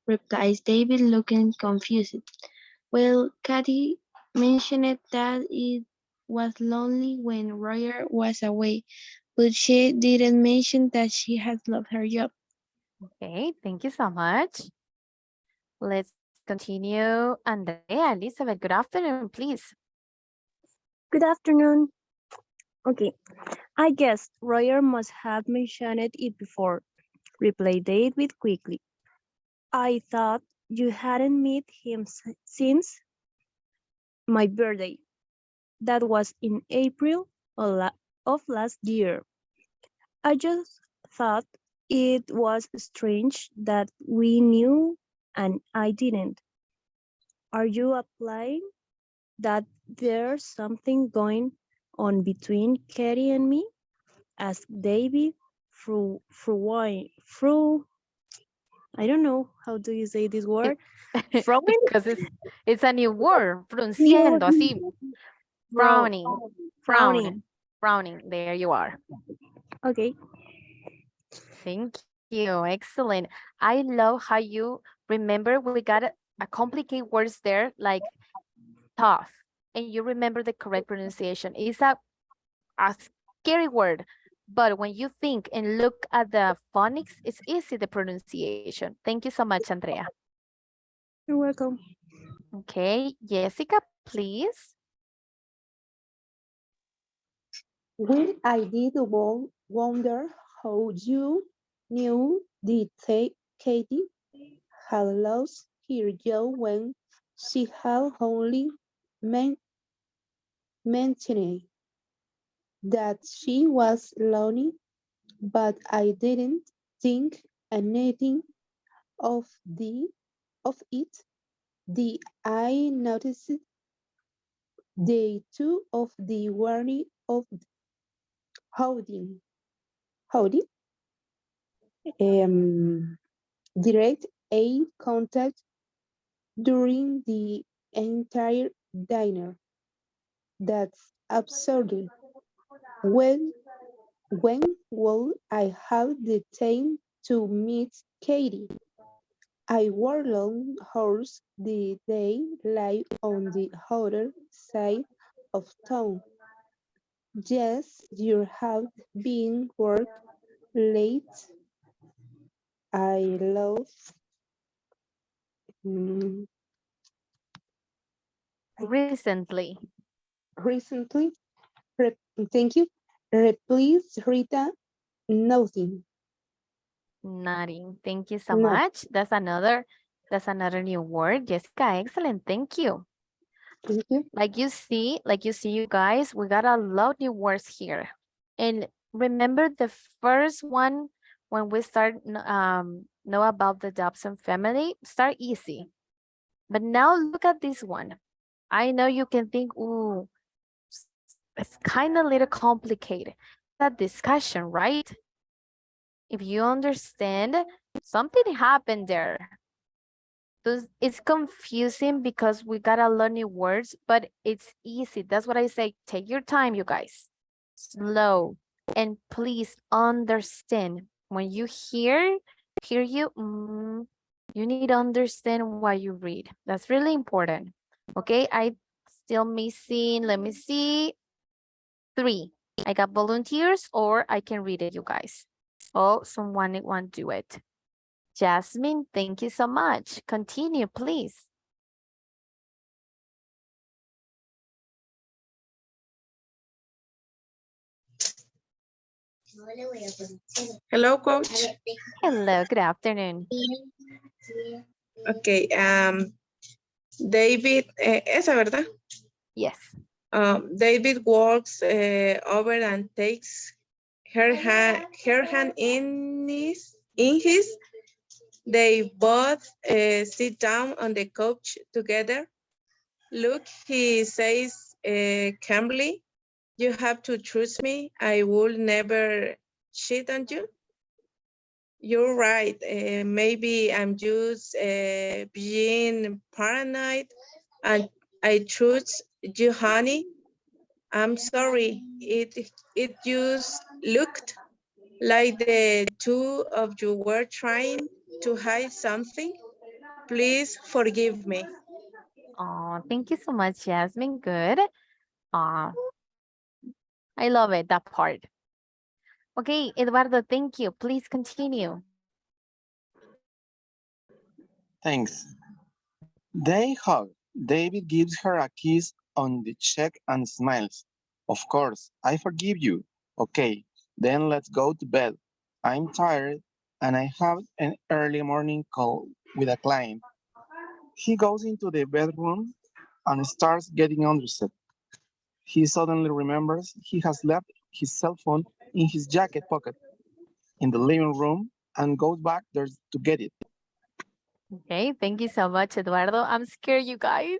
Replies David, looking confused. Well, Kathy mentioned that it was lonely when Roger was away, but she didn't mention that she had lost her job. Okay, thank you so much. Let's continue. Andrea, Elizabeth, good afternoon, please. Good afternoon. Okay, I guess Roger must have mentioned it before, replied David quickly. I thought you hadn't met him since my birthday. That was in April of last year. I just thought it was strange that we knew and I didn't. Are you implying that there's something going on between Katie and me? Asked David through I don't know how do you say this word. Frowning? Because it's a new word, pronunciando así. Frowning, Frowning. frowning. There you are. Okay. Thank you. Excellent. I love how you remember we got a complicated words there like tough, and you remember the correct pronunciation. It's a scary word, but when you think and look at the phonics, it's easy, the pronunciation. Thank you so much, Andrea. You're welcome. Okay, Jessica, please. Well, I did wonder how you knew that Katie had lost her job when she had only mentioned that she was lonely, but I didn't think anything of it. I noticed the two of the warning of holding direct eye contact during the entire dinner. That's absurd. When will I have the time to meet Katie? I worked long hours the day live on the other side of town. Yes, you have been work late. I love Recently. Recently. Thank you. Replace Rita. Nothing. Nothing. Thank you so No. much. That's another new word. Jessica, excellent. Thank you. Thank you. Like you see, you guys, we got a lot of new words here. And remember the first one when we start know about the Dobson family, start easy. But now look at this one. I know you can think, ooh, it's kind of a little complicated. That discussion, right? If you understand, something happened there. It's confusing because we gotta learn new words, but it's easy. That's what I say. Take your time, you guys. Slow. And please understand. When you hear you, you need to understand what you read. That's really important. Okay, I still missing, let me see, 3. I got volunteers or I can read it, you guys. Oh, someone want to do it. Jasmine, thank you so much. Continue, please. Hello, coach. Hello, good afternoon. Okay, David, esa, ¿verdad? Yes. David walks over and takes her hand in his. They both sit down on the couch together. Look, he says calmly, you have to trust me. I will never cheat on you. You're right. Maybe I'm just being paranoid, and I trust you, honey. I'm sorry. It just looked like the two of you were trying to hide something. Please forgive me. Oh, thank you so much, Jasmine. Good. I love it, that part. Okay, Eduardo, thank you. Please continue. Thanks. They hug. David gives her a kiss on the cheek and smiles. Of course, I forgive you. Okay, then let's go to bed. I'm tired and I have an early morning call with a client. He goes into the bedroom and starts getting undressed. He suddenly remembers he has left his cell phone in his jacket pocket in the living room and goes back there to get it. Okay, thank you so much, Eduardo. I'm scared, you guys.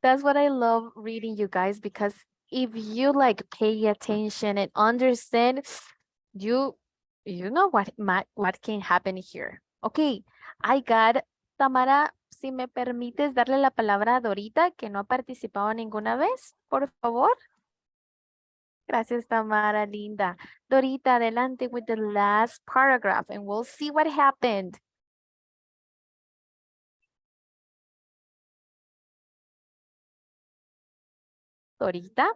That's what I love reading, you guys, because if you like pay attention and understand, you know what can happen here. Okay, I got Tamara, si me permites darle la palabra a Dorita, que no ha participado ninguna vez, por favor. Gracias, Tamara, linda. Dorita, adelante with the last paragraph and we'll see what happened. Dorita,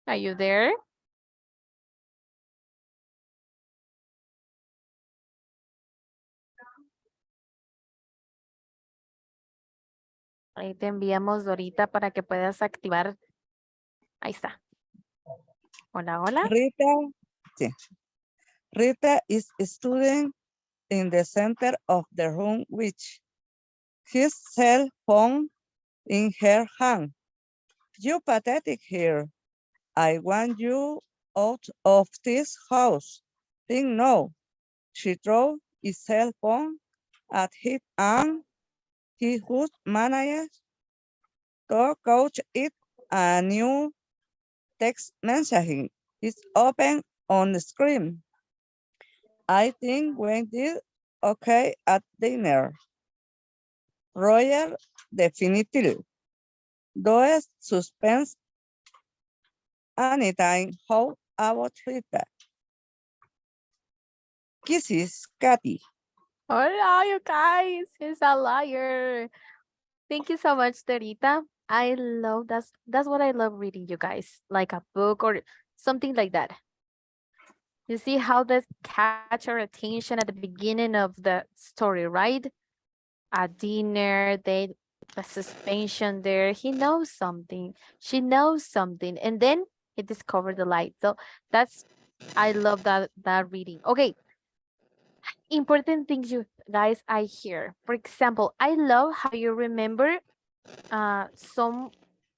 are you there? Ahí te enviamos, Dorita, para que puedas activar. Ahí está. Hola, hola. Rita is a student in the center of the room with his cell phone in her hand. You pathetic here. I want you out of this house. Think no. She threw his cell phone at him and he would manage to coach it a new text messaging is open on the screen. I think we did okay at dinner. Roger, definitely. Those suspense anytime. How about Rita? Kisses, Kathy. Hola, you guys. He's a liar. Thank you so much, Dorita. I love that's what I love reading, you guys, like a book or something like that. You see how this catch our attention at the beginning of the story, right? A dinner, they The suspension there. He knows something. She knows something. And then he discovered the light. So that's, I love that reading. Okay. Important things you guys I hear. For example, I love how you remember some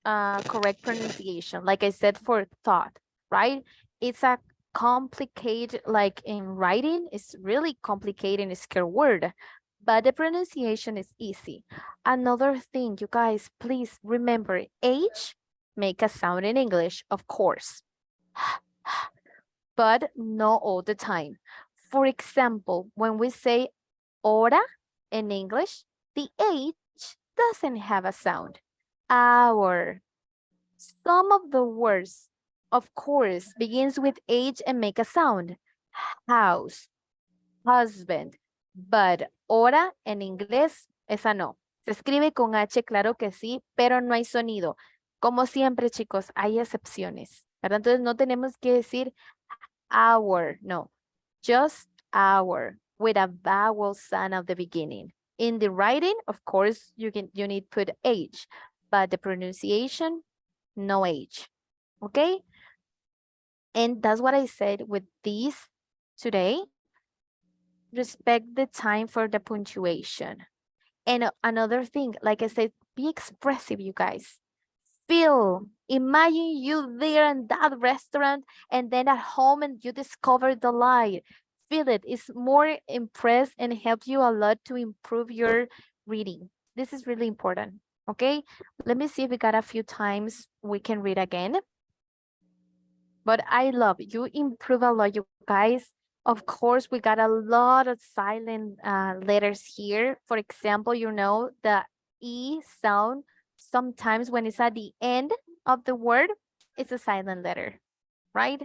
correct pronunciation. Like I said, for thought, right? It's a complicated, like in writing, it's really complicated and scary word, but the pronunciation is easy. Another thing, you guys, please remember, H make a sound in English, of course, but not all the time. For example, when we say hora in English, the H doesn't have a sound. Hour. Some of the words, of course, begins with H and make a sound. House, husband, but hora en inglés, esa no. Se escribe con H, claro que sí, pero no hay sonido. Como siempre, chicos, hay excepciones, ¿verdad? Entonces no tenemos que decir hour, no. Just hour with a vowel sound at the beginning. In the writing, of course, you need put H, but the pronunciation, no H. Okay? And that's what I said with these today. Respect the time for the punctuation. And another thing, like I said, be expressive, you guys. Feel, imagine you there in that restaurant and then at home and you discover the light. Feel it. It's more impressed and helps you a lot to improve your reading. This is really important. Okay, let me see if we got a few times we can read again. But I love you improve a lot, you guys. Of course, we got a lot of silent letters here. For example, you know, the E sound, sometimes when it's at the end of the word, it's a silent letter, right?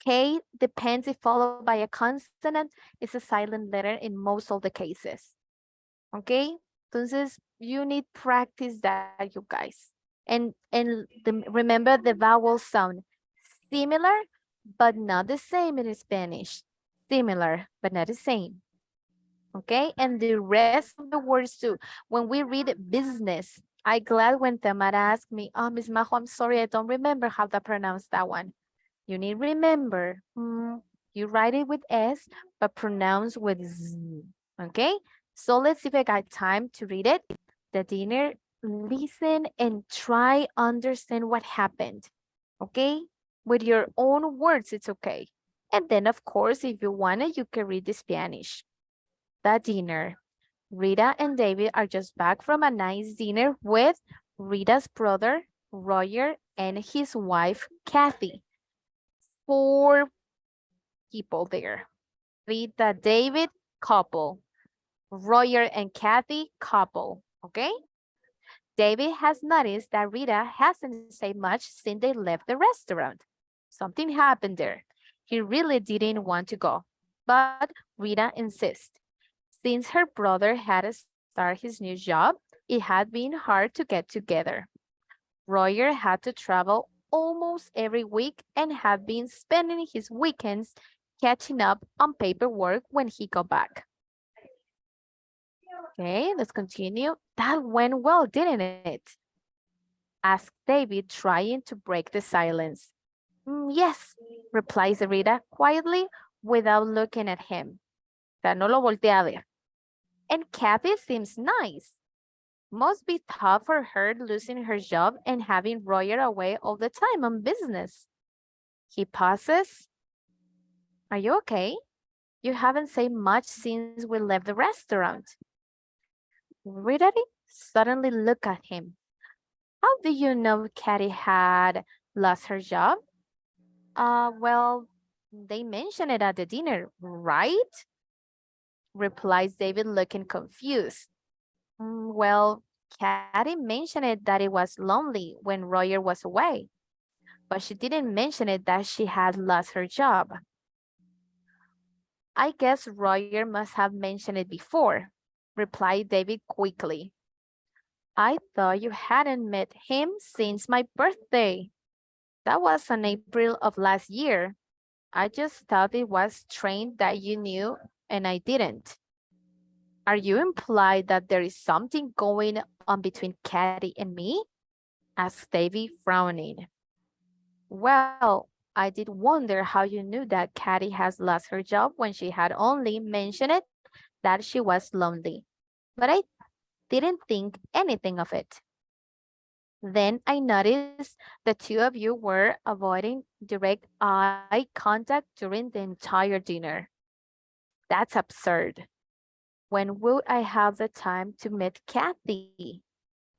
K depends if followed by a consonant, it's a silent letter in most of the cases. Okay? Entonces, you need practice that, you guys. And remember the vowel sound. Similar, but not the same in Spanish. Similar, but not the same. Okay? And the rest of the words too. When we read business, I'm glad when Tamara asked me, oh, Ms. Majo, I'm sorry, I don't remember how to pronounce that one. You need to remember, you write it with S, but pronounce with Z, okay? So let's see if I got time to read it. The dinner, listen and try understand what happened, okay? With your own words, it's okay. And then, of course, if you want it, you can read the Spanish. The dinner. Rita and David are just back from a nice dinner with Rita's brother, Roger, and his wife, Kathy. 4 people there. Rita, David, couple. Roger and Kathy, couple. Okay? David has noticed that Rita hasn't said much since they left the restaurant. Something happened there. He really didn't want to go, but Rita insists. Since her brother had to start his new job, it had been hard to get together. Roger had to travel almost every week and had been spending his weekends catching up on paperwork when he got back. Okay, let's continue. That went well, didn't it? Asked David, trying to break the silence. Yes, replies Rita quietly without looking at him. O sea, no lo voltea a ver. And Kathy seems nice. Must be tough for her losing her job and having Roger away all the time on business. He pauses. Are you okay? You haven't said much since we left the restaurant. Rita suddenly looked at him. How do you know Kathy had lost her job? Well, they mentioned it at the dinner, right? Replies David, looking confused. Well, Kathy mentioned it that it was lonely when Roger was away, but she didn't mention it that she had lost her job. I guess Roger must have mentioned it before, replied David quickly. I thought you hadn't met him since my birthday. That was in April of last year. I just thought it was strange that you knew and I didn't. Are you implied that there is something going on between Katie and me? Asked Davy, frowning. Well, I did wonder how you knew that Katie has lost her job when she had only mentioned it that she was lonely. But I didn't think anything of it. Then I noticed the two of you were avoiding direct eye contact during the entire dinner. That's absurd. When would I have the time to meet Kathy?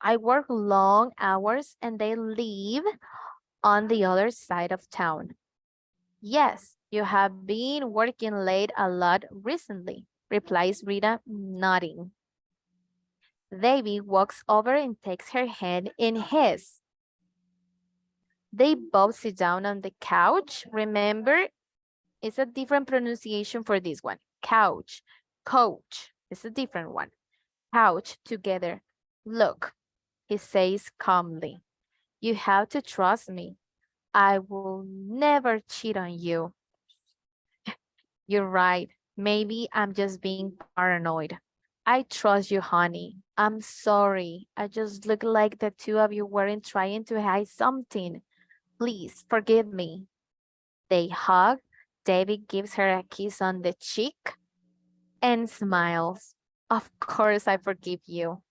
I work long hours and they live on the other side of town. Yes, you have been working late a lot recently, replies Rita, nodding. Davy walks over and takes her hand in his. They both sit down on the couch. Remember, it's a different pronunciation for this one. Couch, coach, it's a different one. Couch together. Look, he says calmly, you have to trust me. I will never cheat on you. You're right. Maybe I'm just being paranoid. I trust you, honey. I'm sorry. I just look like the two of you weren't trying to hide something. Please forgive me. They hug. David gives her a kiss on the cheek and smiles. Of course, I forgive you.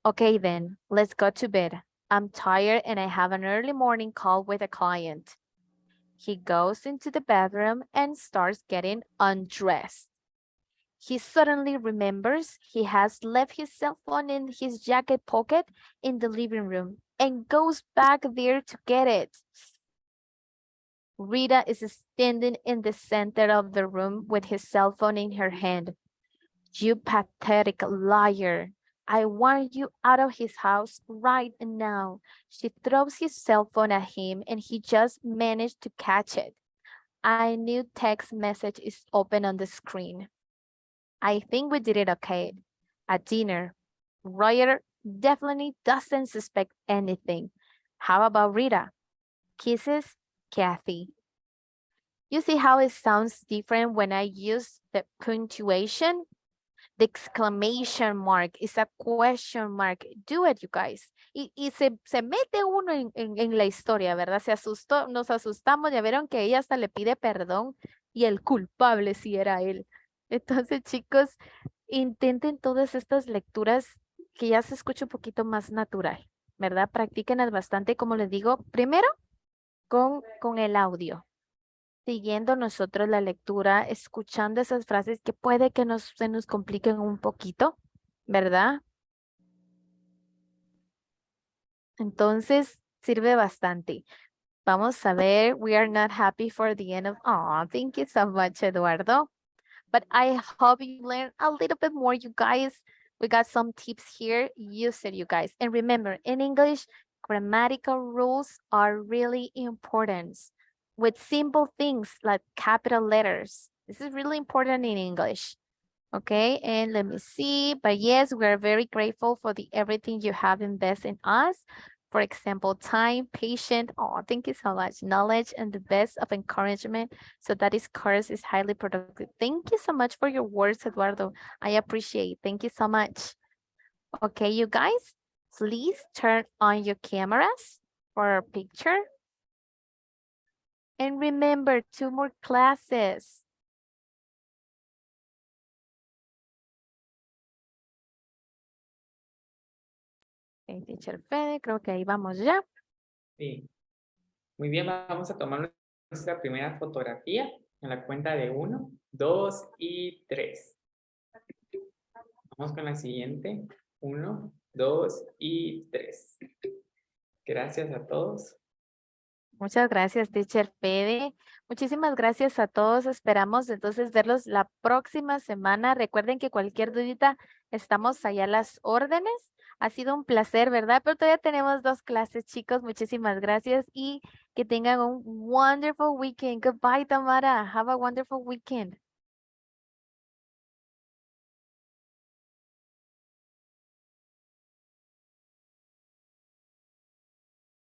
Okay, then, let's go to bed. I'm tired and I have an early morning call with a client. He goes into the bathroom and starts getting undressed. He suddenly remembers he has left his cell phone in his jacket pocket in the living room and goes back there to get it. Rita is standing in the center of the room with his cell phone in her hand. You pathetic liar. I want you out of his house right now. She throws his cell phone at him and he just managed to catch it. A new text message is open on the screen. I think we did it okay. At dinner, Roger definitely doesn't suspect anything. How about Rita? Kisses, Kathy. You see how it sounds different when I use the punctuation? The exclamation mark is a question mark. Do it, you guys. Y se mete uno en la historia, ¿verdad? Se asustó, nos asustamos, ya vieron que ella hasta le pide perdón y el culpable sí era él. Entonces, chicos, intenten todas estas lecturas que ya se escucha un poquito más natural, ¿verdad? Practíquenlas bastante, como les digo, primero con el audio. Siguiendo nosotros la lectura, escuchando esas frases que puede que se nos compliquen un poquito, ¿verdad? Entonces, sirve bastante. Vamos a ver, we are not happy for the end of, oh, thank you so much, Eduardo. But I hope you learn a little bit more, you guys. We got some tips here. Use it, you guys. And remember, in English, grammatical rules are really important. With simple things like capital letters. This is really important in English. Okay, and let me see. But yes, we're very grateful for everything you have invested in us. For example, time, patience, oh, thank you so much, knowledge, and the best of encouragement. So that this course is highly productive. Thank you so much for your words, Eduardo. I appreciate it. Thank you so much. Okay, you guys, please turn on your cameras for our picture. And remember, 2 more classes. Okay, Teacher Fede, creo que ahí vamos ya. Sí. Muy bien, vamos a tomar nuestra primera fotografía en la cuenta de 1, 2 y 3. Vamos con la siguiente. 1, 2 y 3. Gracias a todos. Muchas gracias, Teacher Fede. Muchísimas gracias a todos. Esperamos entonces verlos la próxima semana. Recuerden que cualquier dudita, estamos allá a las órdenes. Ha sido un placer, ¿verdad? Pero todavía tenemos 2 clases, chicos. Muchísimas gracias y que tengan un wonderful weekend. Goodbye, Tamara. Have a wonderful weekend.